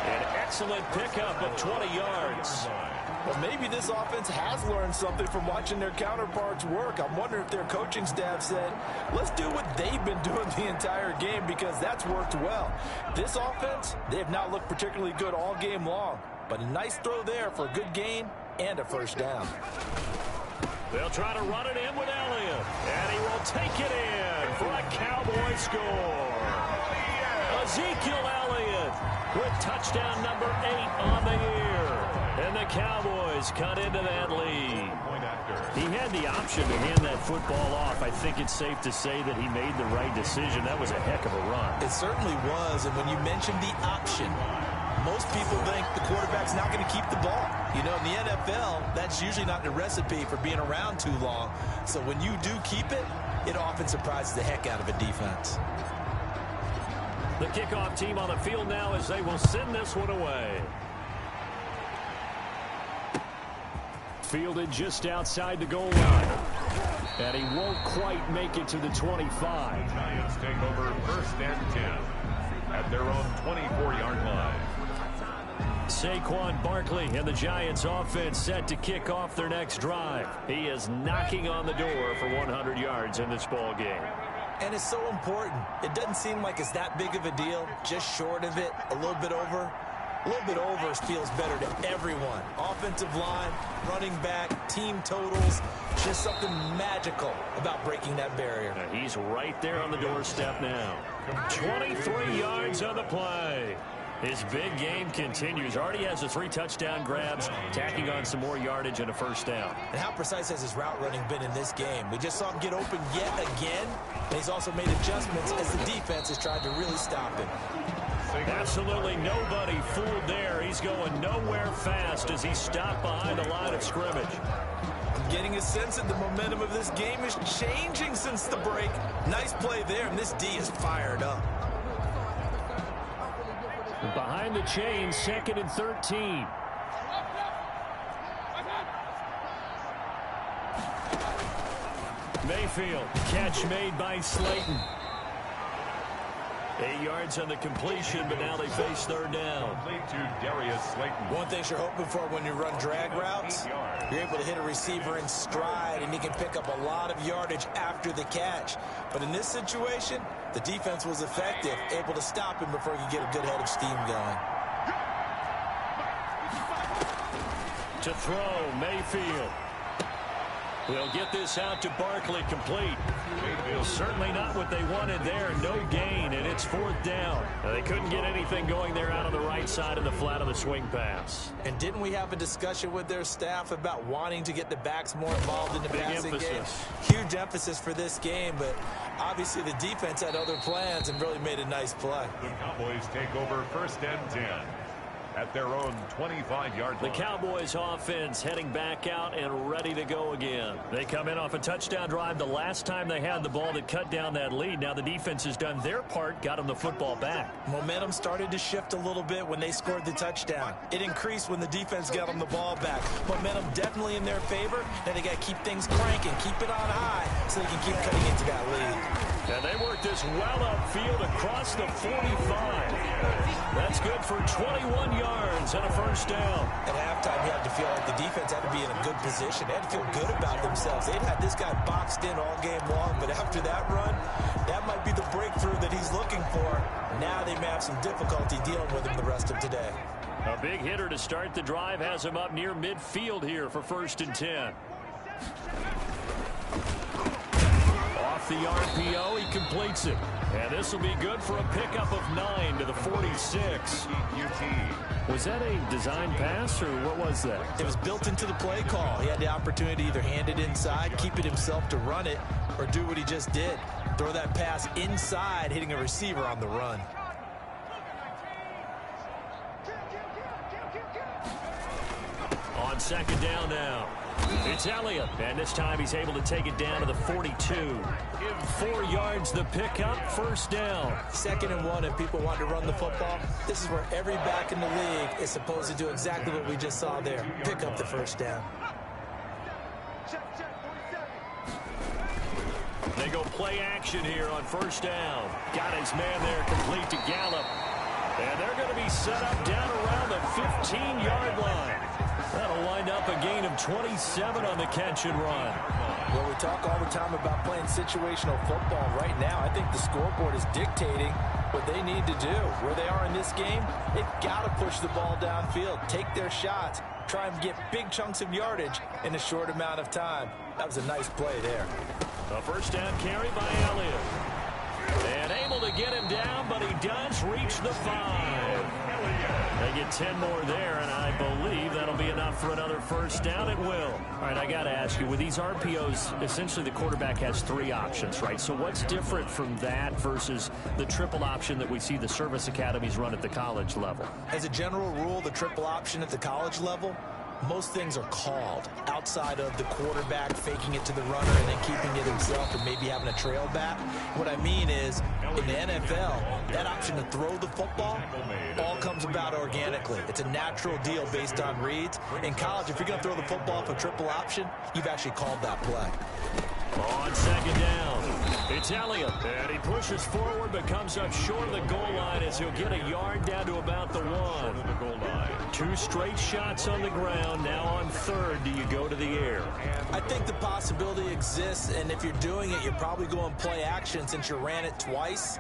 An excellent pickup of 20 yards. Well, maybe this offense has learned something from watching their counterparts work. I'm wondering if their coaching staff said, let's do what they've been doing the entire game, because that's worked well. This offense, they have not looked particularly good all game long, but a nice throw there for a good gain and a 1st down. They'll try to run it in with Elliott, and he will take it in for a Cowboy score. Ezekiel Elliott with touchdown number 8 on the year. And the Cowboys cut into that lead. He had the option to hand that football off. I think it's safe to say that he made the right decision. That was a heck of a run. It certainly was, and when you mentioned the option, most people think the quarterback's not going to keep the ball. You know, in the NFL, that's usually not the recipe for being around too long. So when you do keep it, it often surprises the heck out of a defense. The kickoff team on the field now as they will send this one away. Fielded just outside the goal line. And he won't quite make it to the 25. Giants take over 1st and 10 at their own 24-yard line. Saquon Barkley and the Giants offense set to kick off their next drive. He is knocking on the door for 100 yards in this ball game. And it's so important. It doesn't seem like it's that big of a deal. Just short of it, a little bit over. A little bit over feels better to everyone. Offensive line, running back, team totals. Just something magical about breaking that barrier. He's right there on the doorstep now. 23 yards on the play. His big game continues. Already has the 3 touchdown grabs, tacking on some more yardage and a first down. And how precise has his route running been in this game? We just saw him get open yet again, and he's also made adjustments as the defense has tried to really stop him. Absolutely nobody fooled there. He's going nowhere fast as he stopped behind the line of scrimmage. I'm getting a sense that the momentum of this game is changing since the break. Nice play there, and this D is fired up. Behind the chain, 2nd and 13. Mayfield, catch made by Slayton. 8 yards on the completion, but now they face 3rd down. Complete to Darius Slayton. One thing you're hoping for when you run drag routes, you're able to hit a receiver in stride, and he can pick up a lot of yardage after the catch. But in this situation, the defense was effective, able to stop him before he could get a good head of steam going. To throw, Mayfield. We'll get this out to Barkley, complete. Certainly not what they wanted there. No gain, and it's 4th down. They couldn't get anything going there out on the right side of the flat of the swing pass. And didn't we have a discussion with their staff about wanting to get the backs more involved in the passing game? Huge emphasis for this game, but obviously the defense had other plans and really made a nice play. The Cowboys take over 1st and 10 at their own 25-yard line. The Cowboys offense heading back out and ready to go again. They come in off a touchdown drive the last time they had the ball that cut down that lead. Now the defense has done their part, got them the football back. Momentum started to shift a little bit when they scored the touchdown. It increased when the defense got them the ball back. Momentum definitely in their favor. Now they got to keep things cranking, keep it on high so they can keep cutting into that lead. And they work this well upfield across the 45. That's good for 21 yards and a first down. At halftime, you had to feel like the defense had to be in a good position. They had to feel good about themselves. They'd had this guy boxed in all game long, but after that run, that might be the breakthrough that he's looking for. Now they may have some difficulty dealing with him the rest of today. A big hitter to start the drive has him up near midfield here for 1st and 10. Off the RPO, he completes it. And this will be good for a pickup of 9 to the 46. Was that a design pass, or what was that? It was built into the play call. He had the opportunity to either hand it inside, keep it himself to run it, or do what he just did. Throw that pass inside, hitting a receiver on the run. On 2nd down now. It's Elliott, and this time he's able to take it down to the 42. 4 yards the pickup, 1st down. 2nd and 1, and people want to run the football. This is where every back in the league is supposed to do exactly what we just saw there. Pick up the 1st down. They go play action here on 1st down. Got his man there, complete to Gallup. And they're going to be set up down around the 15-yard line. That'll wind up a gain of 27 on the catch and run. Well, we talk all the time about playing situational football. Right now, I think the scoreboard is dictating what they need to do. Where they are in this game, they've got to push the ball downfield, take their shots, try and get big chunks of yardage in a short amount of time. That was a nice play there. A 1st down carry by Elliott. And able to get him down, but he does reach the 5. They get 10 more there, and I believe that'll be enough for another 1st down. It will. All right, I got to ask you, with these RPOs, essentially the quarterback has 3 options, right? So what's different from that versus the triple option that we see the service academies run at the college level? As a general rule, the triple option at the college level most things are called outside of the quarterback faking it to the runner and then keeping it himself and maybe having a trail back. What I mean is, in the NFL, that option to throw the football all comes about organically. It's a natural deal based on reads. In college, if you're going to throw the football for triple option, you've actually called that play. On second down, it's Elliott, and he pushes forward but comes up short of the goal line as he'll get a yard down to about the 1. 2 straight shots on the ground. Now on third, do you go to the air? I think the possibility exists, and if you're doing it, you're probably going play action since you ran it twice.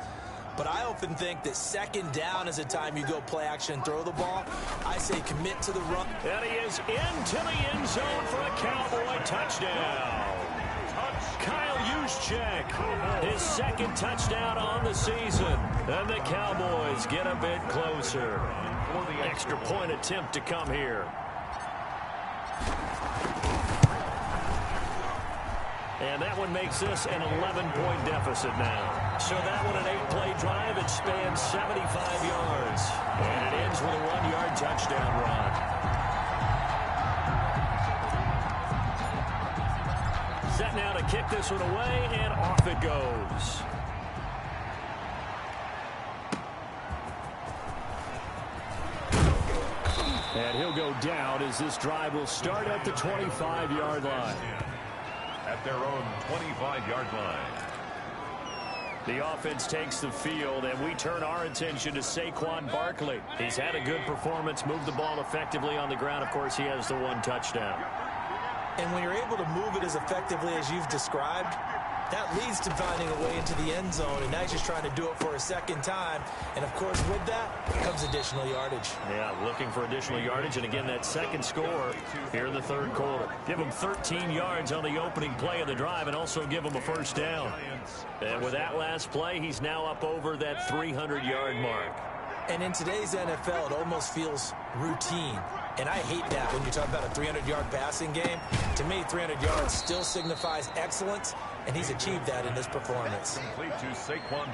But I often think that second down is a time you go play action and throw the ball. I say commit to the run. And he is into the end zone for a Cowboy touchdown. Kyle Juszczyk, his second touchdown on the season. And the Cowboys get a bit closer. Extra point attempt to come here. And that one makes this an 11-point deficit now. So that one, an 8-play drive. It spans 75 yards. And it ends with a 1-yard touchdown run. Set now to kick this one away, and off it goes. And he'll go down as this drive will start at the 25-yard line. At their own 25-yard line. The offense takes the field, and we turn our attention to Saquon Barkley. He's had a good performance, moved the ball effectively on the ground. Of course, he has the 1 touchdown. And when you're able to move it as effectively as you've described, that leads to finding a way into the end zone, and now he's just trying to do it for a second time. And, of course, with that comes additional yardage. Yeah, looking for additional yardage, and again, that second score here in the third quarter. Give him 13 yards on the opening play of the drive and also give him a first down. And with that last play, he's now up over that 300-yard mark. And in today's NFL, it almost feels routine. And I hate that when you talk about a 300-yard passing game. To me, 300 yards still signifies excellence, and he's achieved that in this performance.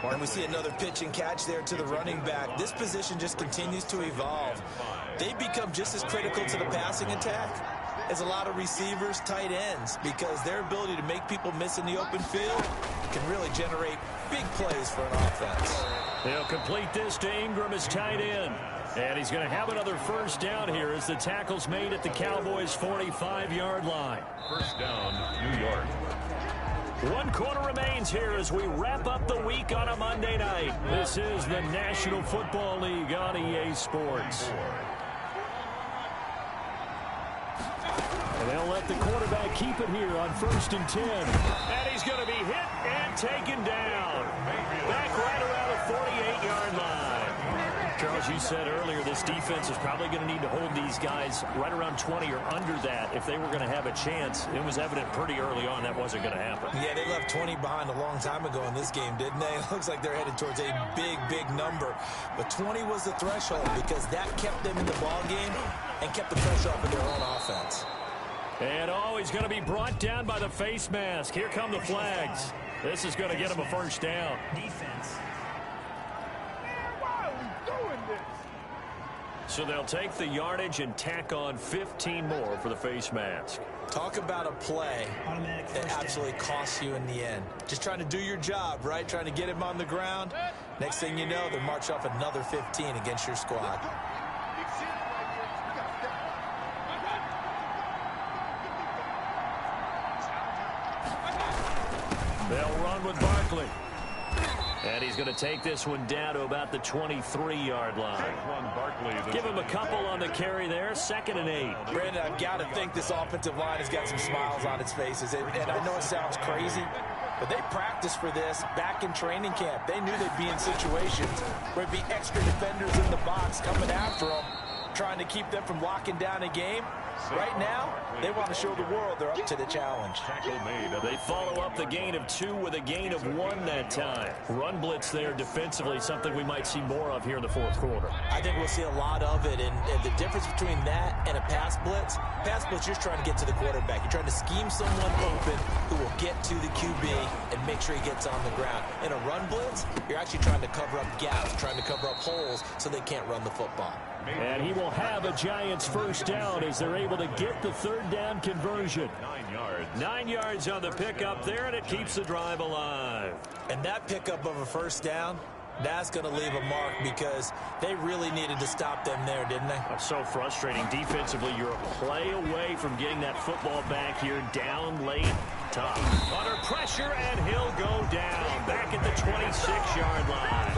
And we see another pitch and catch there to the running back. This position just continues to evolve. They become just as critical to the passing attack as a lot of receivers, tight ends, because their ability to make people miss in the open field can really generate big plays for an offense. They'll complete this to Ingram as tight end. And he's going to have another first down here as the tackle's made at the Cowboys' 45-yard line. First down, New York. 1 quarter remains here as we wrap up the week on a Monday night. This is the National Football League on EA Sports. And they'll let the quarterback keep it here on 1st and 10. And he's going to be hit and taken down. Back right around the 48-yard line. Charles, you said earlier this defense is probably going to need to hold these guys right around 20 or under that if they were going to have a chance. It was evident pretty early on that wasn't going to happen. Yeah, they left 20 behind a long time ago in this game, didn't they? It looks like they're headed towards a big, big number. But 20 was the threshold because that kept them in the ball game and kept the pressure off of their own offense. And he's going to be brought down by the face mask. Here come the flags. This is going to get him a first down. Defense. So they'll take the yardage and tack on 15 more for the face mask. Talk about a play that absolutely costs you in the end. Just trying to do your job, right? Trying to get him on the ground. Next thing you know, they'll march off another 15 against your squad. They'll run with Barkley. And he's going to take this one down to about the 23-yard line. Give him a couple on the carry there. 2nd and 8. Brandon, I've got to think this offensive line has got some smiles on its faces. And I know it sounds crazy, but they practiced for this back in training camp. They knew they'd be in situations where it'd be extra defenders in the box coming after them, trying to keep them from locking down a game. Right now, they want to show the world they're up to the challenge. They follow up the gain of 2 with a gain of 1 that time. Run blitz there defensively, something we might see more of here in the 4th quarter. I think we'll see a lot of it, and the difference between that and a pass blitz, you're just trying to get to the quarterback. You're trying to scheme someone open who will get to the QB and make sure he gets on the ground. In a run blitz, you're actually trying to cover up gaps, trying to cover up holes so they can't run the football. And he will will have a Giants first down as they're able to get the third down conversion. 9 yards. 9 yards on the pickup there, and it keeps the drive alive. And that pickup of a first down, that's going to leave a mark because they really needed to stop them there, didn't they? So frustrating. Defensively, you're a play away from getting that football back here down late. Tough. Under pressure, and he'll go down. Back at the 26-yard line.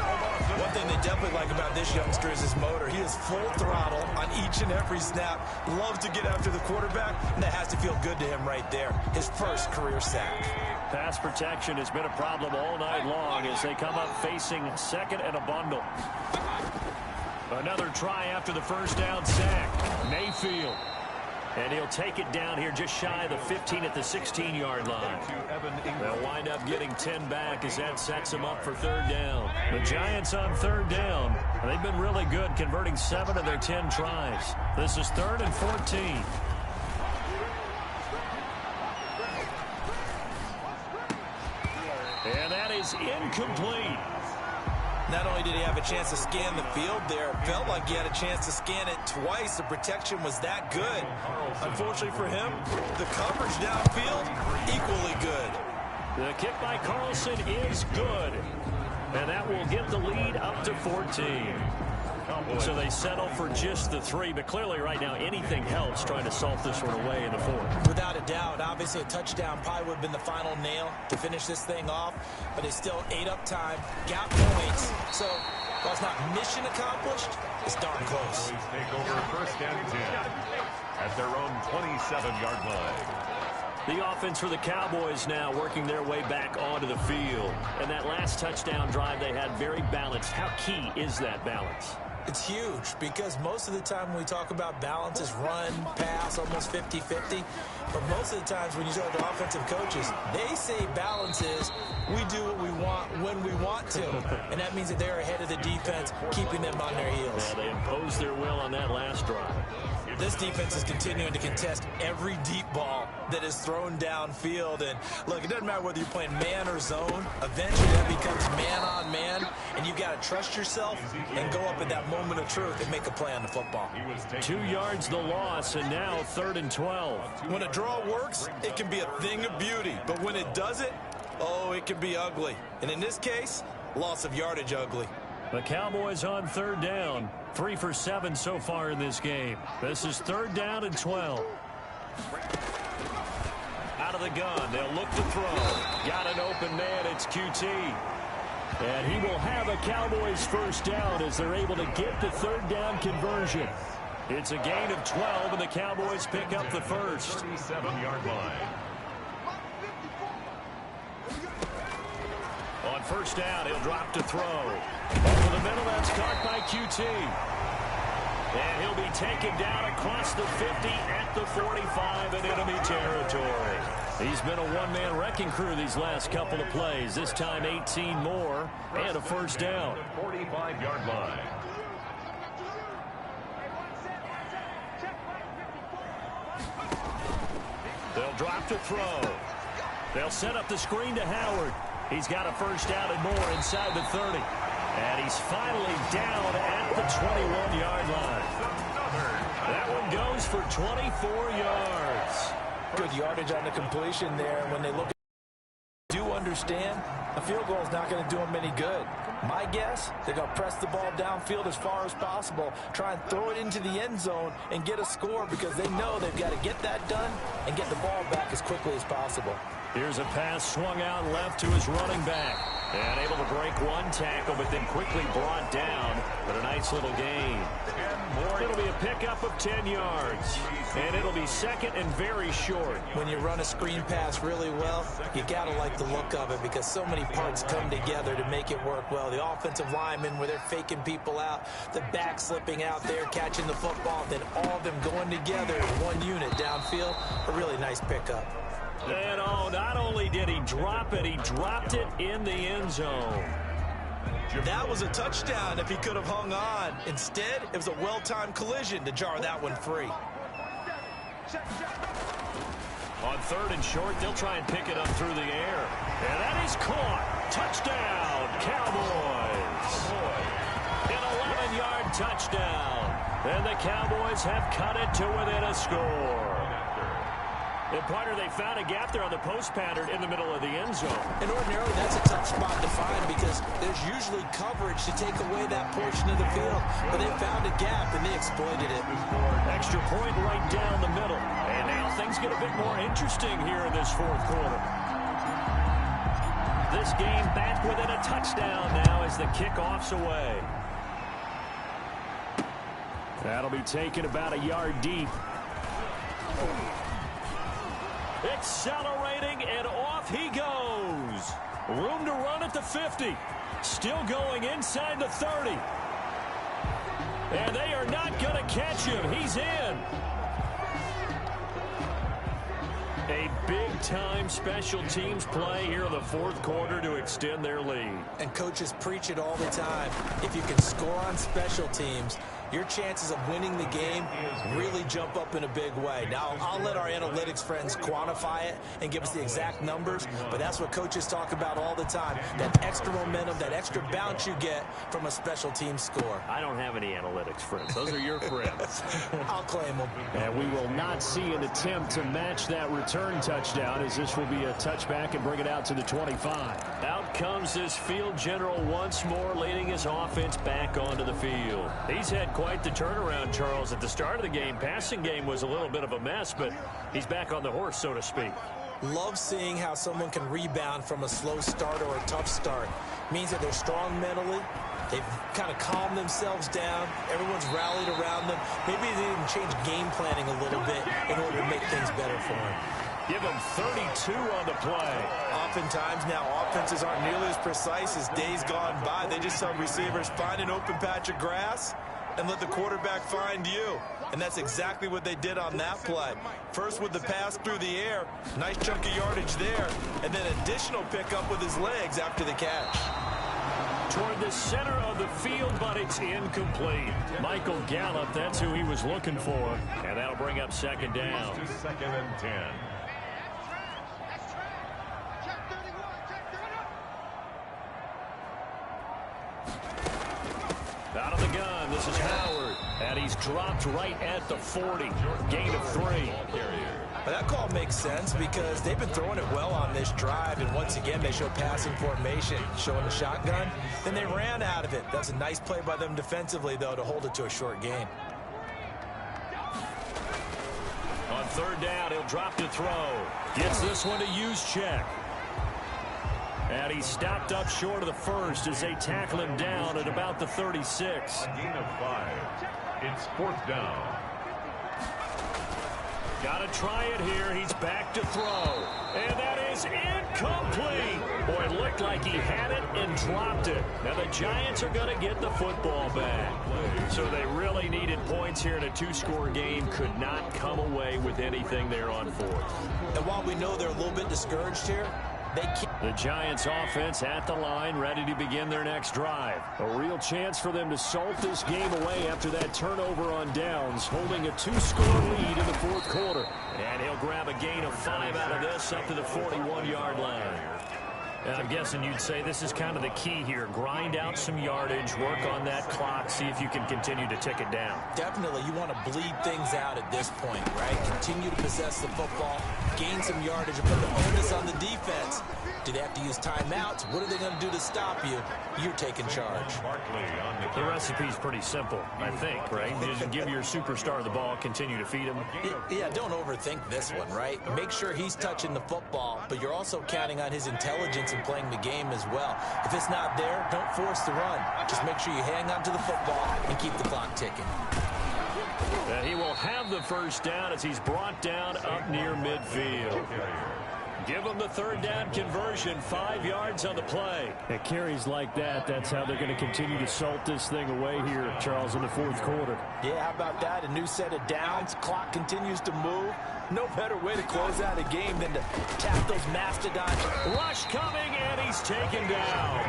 One thing they definitely like about this youngster is his motor. He is full throttle on each and every snap. Loves to get after the quarterback, and that has to feel good to him right there. His first career sack. Pass protection has been a problem all night long as they come up facing second and a bundle. Another try after the first down sack. Mayfield. And he'll take it down here just shy of the 15 at the 16-yard line. They'll wind up getting 10 back as that sets them up for third down. The Giants on third down. They've been really good, converting 7 of their 10 tries. This is 3rd and 14. And that is incomplete. Not only did he have a chance to scan the field there, it felt like he had a chance to scan it twice. The protection was that good. Unfortunately for him, the coverage downfield, equally good. The kick by Carlson is good. And that will get the lead up to 14. So they settle for just the 3, but clearly right now anything helps trying to salt this one away in the 4th. Without a doubt, obviously a touchdown probably would have been the final nail to finish this thing off, but they still ate up time, got points. So while it's not mission accomplished, it's darn close. Cowboys take over first and 10 at their own 27-yard line. The offense for the Cowboys now working their way back onto the field. And that last touchdown drive they had very balanced. How key is that balance? It's huge because most of the time when we talk about balance is run, pass, almost 50-50. But most of the times when you talk to offensive coaches, they say balance is we do what we want when we want to. And that means that they're ahead of the defense, keeping them on their heels. Yeah, they imposed their will on that last drive. This defense is continuing to contest every deep ball that is thrown downfield. And look, it doesn't matter whether you're playing man or zone. Eventually that becomes man on man, and you've got to trust yourself and go up at that moment of truth and make a play on the football. 2 yards the loss, and now 3rd and 12. When a draw works, it can be a thing of beauty. But when it doesn't, oh, it can be ugly. And in this case, loss of yardage ugly. The Cowboys on third down. 3 for 7 so far in this game. This is 3rd down and 12. Out of the gun. They'll look to throw. Got an open man. It's QT. And he will have a Cowboys first down as they're able to get the third down conversion. It's a gain of 12, and the Cowboys pick up the first. 37-yard line. On first down, he'll drop to throw. Over the middle, that's caught by QT. And he'll be taken down across the 50 at the 45 in enemy territory. He's been a one-man wrecking crew these last couple of plays. This time 18 more and a first down. 45-yard line. They'll drop to throw. They'll set up the screen to Howard. He's got a first down and more inside the 30. And he's finally down at the 21-yard line. That one goes for 24 yards. Good yardage on the completion there. When they look at do understand, a field goal is not going to do them any good. My guess, they're going to press the ball downfield as far as possible, try and throw it into the end zone and get a score because they know they've got to get that done and get the ball back as quickly as possible. Here's a pass swung out left to his running back. And able to break one tackle, but then quickly brought down. But a nice little gain. It'll be a pickup of 10 yards. And it'll be second and very short. When you run a screen pass really well, you got to like the look of it because so many parts come together to make it work well. The offensive linemen where they're faking people out, the back slipping out there, catching the football, then all of them going together in one unit downfield. A really nice pickup. And oh, not only did he drop it, he dropped it in the end zone. That was a touchdown if he could have hung on. Instead, it was a well-timed collision to jar that one free. On third and short, they'll try and pick it up through the air. And that is caught. Touchdown, Cowboys. An 11-yard touchdown. And the Cowboys have cut it to within a score. And partner, they found a gap there on the post pattern in the middle of the end zone. And ordinarily, that's a tough spot to find because there's usually coverage to take away that portion of the field. But they found a gap, and they exploited it. Extra point right down the middle. And now things get a bit more interesting here in this fourth quarter. This game back within a touchdown now as the kickoff's away. That'll be taken about a yard deep. Accelerating, and off he goes. Room to run at the 50. Still going inside the 30. And they are not going to catch him. He's in. A big-time special teams play here in the fourth quarter to extend their lead. And coaches preach it all the time. If you can score on special teams, your chances of winning the game really jump up in a big way. Now, I'll let our analytics friends quantify it and give us the exact numbers, but that's what coaches talk about all the time. That extra momentum, that extra bounce you get from a special team score. I don't have any analytics friends. Those are your friends. I'll claim them. And we will not see an attempt to match that return touchdown, as this will be a touchback and bring it out to the 25. Out comes this field general once more, leading his offense back onto the field. He's had quite the turnaround, Charles. At the start of the game, passing game was a little bit of a mess, but he's back on the horse, so to speak. Love seeing how someone can rebound from a slow start or a tough start. Means that they're strong mentally. They've kind of calmed themselves down. Everyone's rallied around them. Maybe they even change game planning a little bit in order to make things better for them. Give them 32 on the play. Oftentimes now offenses aren't nearly as precise as days gone by. They just tell receivers, find an open patch of grass and let the quarterback find you. And that's exactly what they did on that play. First with the pass through the air, nice chunk of yardage there, and then additional pickup with his legs after the catch. Toward the center of the field, but it's incomplete. Michael Gallup, that's who he was looking for, and that'll bring up second down. Second and 10. Out of the gun, this is Howard. And he's dropped right at the 40. Gain of 3. But that call makes sense because they've been throwing it well on this drive. And once again, they show passing formation, showing the shotgun. Then they ran out of it. That's a nice play by them defensively, though, to hold it to a short gain. On third down, he'll drop to throw. Gets this one to use check. And he stopped up short of the first as they tackle him down at about the 36. A gain of 5. It's fourth down. Got to try it here. He's back to throw. And that is incomplete. Boy, it looked like he had it and dropped it. Now the Giants are going to get the football back. So they really needed points here in a two-score game. Could not come away with anything there on fourth. And while we know they're a little bit discouraged here, the Giants offense at the line, ready to begin their next drive. A real chance for them to salt this game away after that turnover on downs, holding a two-score lead in the fourth quarter. And he'll grab a gain of 5 out of this up to the 41-yard line. And I'm guessing you'd say this is kind of the key here. Grind out some yardage, work on that clock, see if you can continue to tick it down. Definitely, you want to bleed things out at this point, right? Continue to possess the football, gain some yardage, and put the onus on the defense. Do they have to use timeouts? What are they going to do to stop you? You're taking charge. The recipe's pretty simple, I think, right? You just give your superstar the ball, continue to feed him. Yeah, don't overthink this one, right? Make sure he's touching the football, but you're also counting on his intelligence in playing the game as well. If it's not there, don't force the run. Just make sure you hang on to the football and keep the clock ticking. And he will have the first down as he's brought down up near midfield. Give them the third down conversion, 5 yards on the play. At carries like that, that's how they're going to continue to salt this thing away here, Charles, in the fourth quarter. Yeah, how about that? A new set of downs. Clock continues to move. No better way to close out a game than to tap those mastodons. Rush coming, and he's taken down.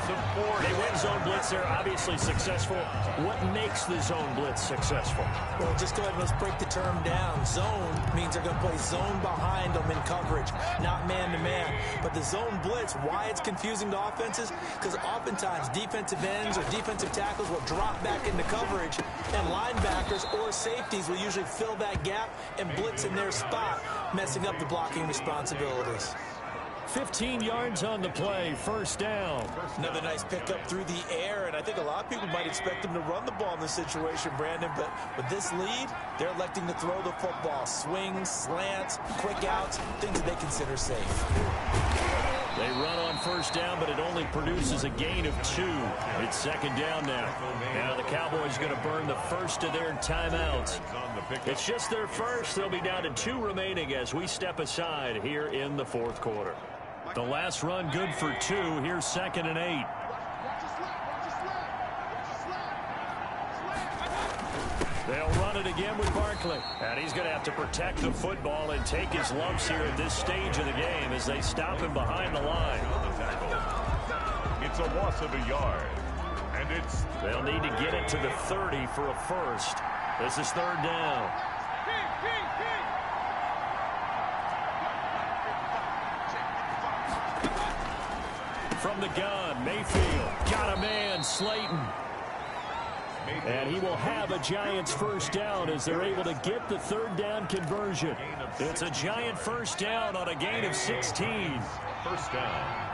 loss of 4. They win zone blitz. They're obviously successful. What makes the zone blitz successful? Well, just go ahead and let's break the term down. Zone means they're going to play zone behind them in coverage, not man-to-man. But the zone blitz, why it's confusing to offenses? Because oftentimes defensive ends or defensive tackles will drop back into coverage, and linebackers or safeties will usually fill that gap and blitz in their spot, messing up the blocking responsibilities. 15 yards on the play, first down. Another nice pickup through the air, and I think a lot of people might expect him to run the ball in this situation, Brandon, but with this lead, they're electing to throw the football. Swings, slants, quick outs, things that they consider safe. They run on first down, but it only produces a gain of 2. It's second down now. Now the Cowboys going to burn the first of their timeouts. It's just their first. They'll be down to 2 remaining as we step aside here in the fourth quarter. The last run good for 2. Here's 2nd and 8. They'll run it again with Barkley. And he's going to have to protect the football and take his lumps here at this stage of the game as they stop him behind the line. It's a loss of a yard. And they'll need to get it to the 30 for a first. This is third down. From the gun, Mayfield got a man, Slayton. And he will have a Giants first down as they're able to get the third down conversion. It's a Giant first down on a gain of 16. First down.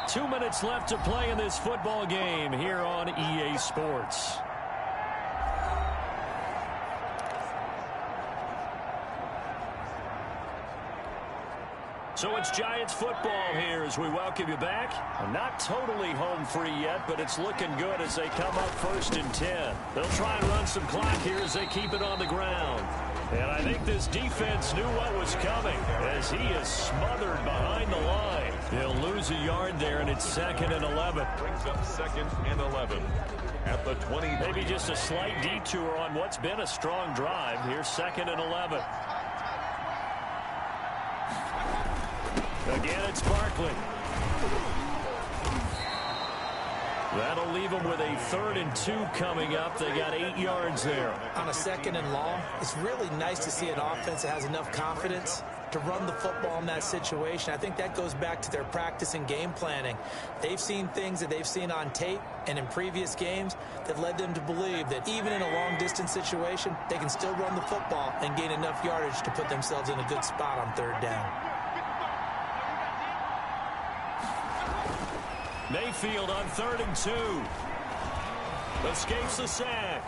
Two minutes left to play in this football game here on EA Sports. So it's Giants football here as we welcome you back. Not totally home free yet, but it's looking good as they come up 1st and 10. They'll try and run some clock here as they keep it on the ground. And I think this defense knew what was coming as he is smothered behind the line. They'll lose a yard there, and it's 2nd and 11. Brings up 2nd and 11 at the 20. Maybe just a slight detour on what's been a strong drive. Here's 2nd and 11. Again, it's Barkley. That'll leave them with a 3rd and 2 coming up. They got 8 yards there. On a 2nd and long, it's really nice to see an offense that has enough confidence to run the football in that situation. I think that goes back to their practice and game planning. They've seen things that they've seen on tape and in previous games that led them to believe that even in a long-distance situation, they can still run the football and gain enough yardage to put themselves in a good spot on 3rd down. Mayfield on 3rd and 2. Escapes the sack.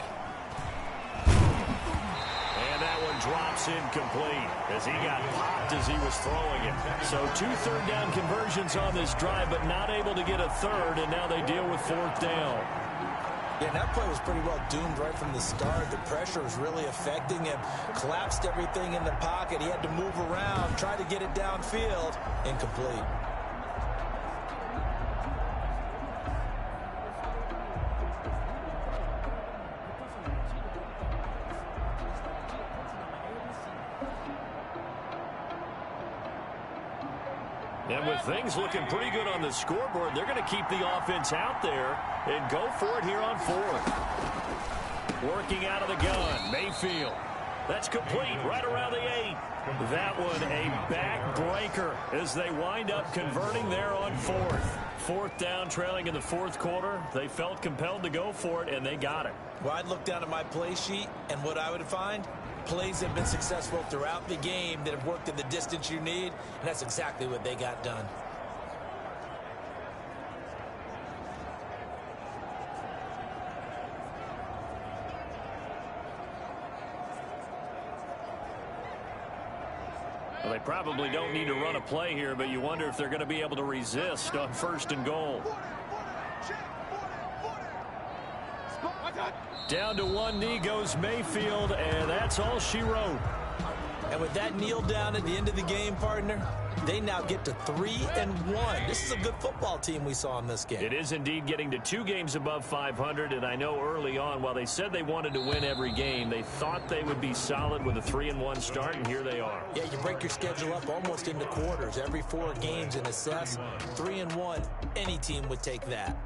And that one drops incomplete as he got popped as he was throwing it. So 2 third down conversions on this drive, but not able to get a 3rd, and now they deal with 4th down. Yeah, that play was pretty well doomed right from the start. The pressure was really affecting him. Collapsed everything in the pocket. He had to move around, try to get it downfield. Incomplete. And with things looking pretty good on the scoreboard, they're going to keep the offense out there and go for it here on 4th. Working out of the gun, Mayfield. That's complete right around the 8. That one a backbreaker as they wind up converting there on 4th. 4th down, trailing in the 4th quarter. They felt compelled to go for it, and they got it. Well, I'd look down at my play sheet, and what I would find, plays have been successful throughout the game that have worked in the distance you need, and that's exactly what they got done. Well, they probably don't need to run a play here, but you wonder if they're going to be able to resist on 1st and goal. Down to one knee goes Mayfield, and that's all she wrote. And with that kneel down at the end of the game, partner, they now get to 3-1. This is a good football team we saw in this game. It is indeed getting to 2 games above 500, and I know early on, while they said they wanted to win every game, they thought they would be solid with a 3-1 start, and here they are. Yeah, you break your schedule up almost into quarters, every 4 games, and assess 3-1. Any team would take that.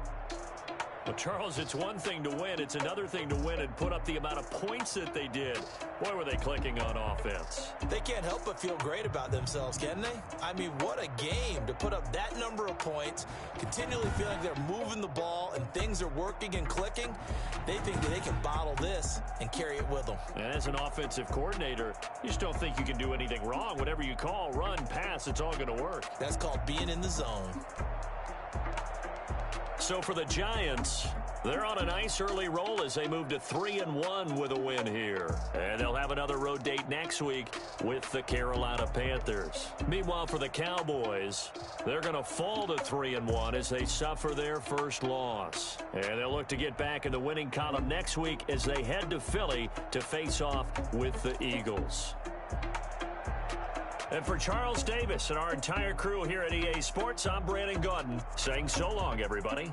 Well, Charles, it's one thing to win. It's another thing to win and put up the amount of points that they did. Boy, were they clicking on offense. They can't help but feel great about themselves, can they? I mean, what a game to put up that number of points, continually feeling they're moving the ball and things are working and clicking. They think that they can bottle this and carry it with them. And as an offensive coordinator, you just don't think you can do anything wrong. Whatever you call, run, pass, it's all going to work. That's called being in the zone. So for the Giants, they're on a nice early roll as they move to 3-1 with a win here. And they'll have another road date next week with the Carolina Panthers. Meanwhile, for the Cowboys, they're going to fall to 3-1 as they suffer their first loss. And they'll look to get back in the winning column next week as they head to Philly to face off with the Eagles. And for Charles Davis and our entire crew here at EA Sports, I'm Brandon Gaudin saying so long, everybody.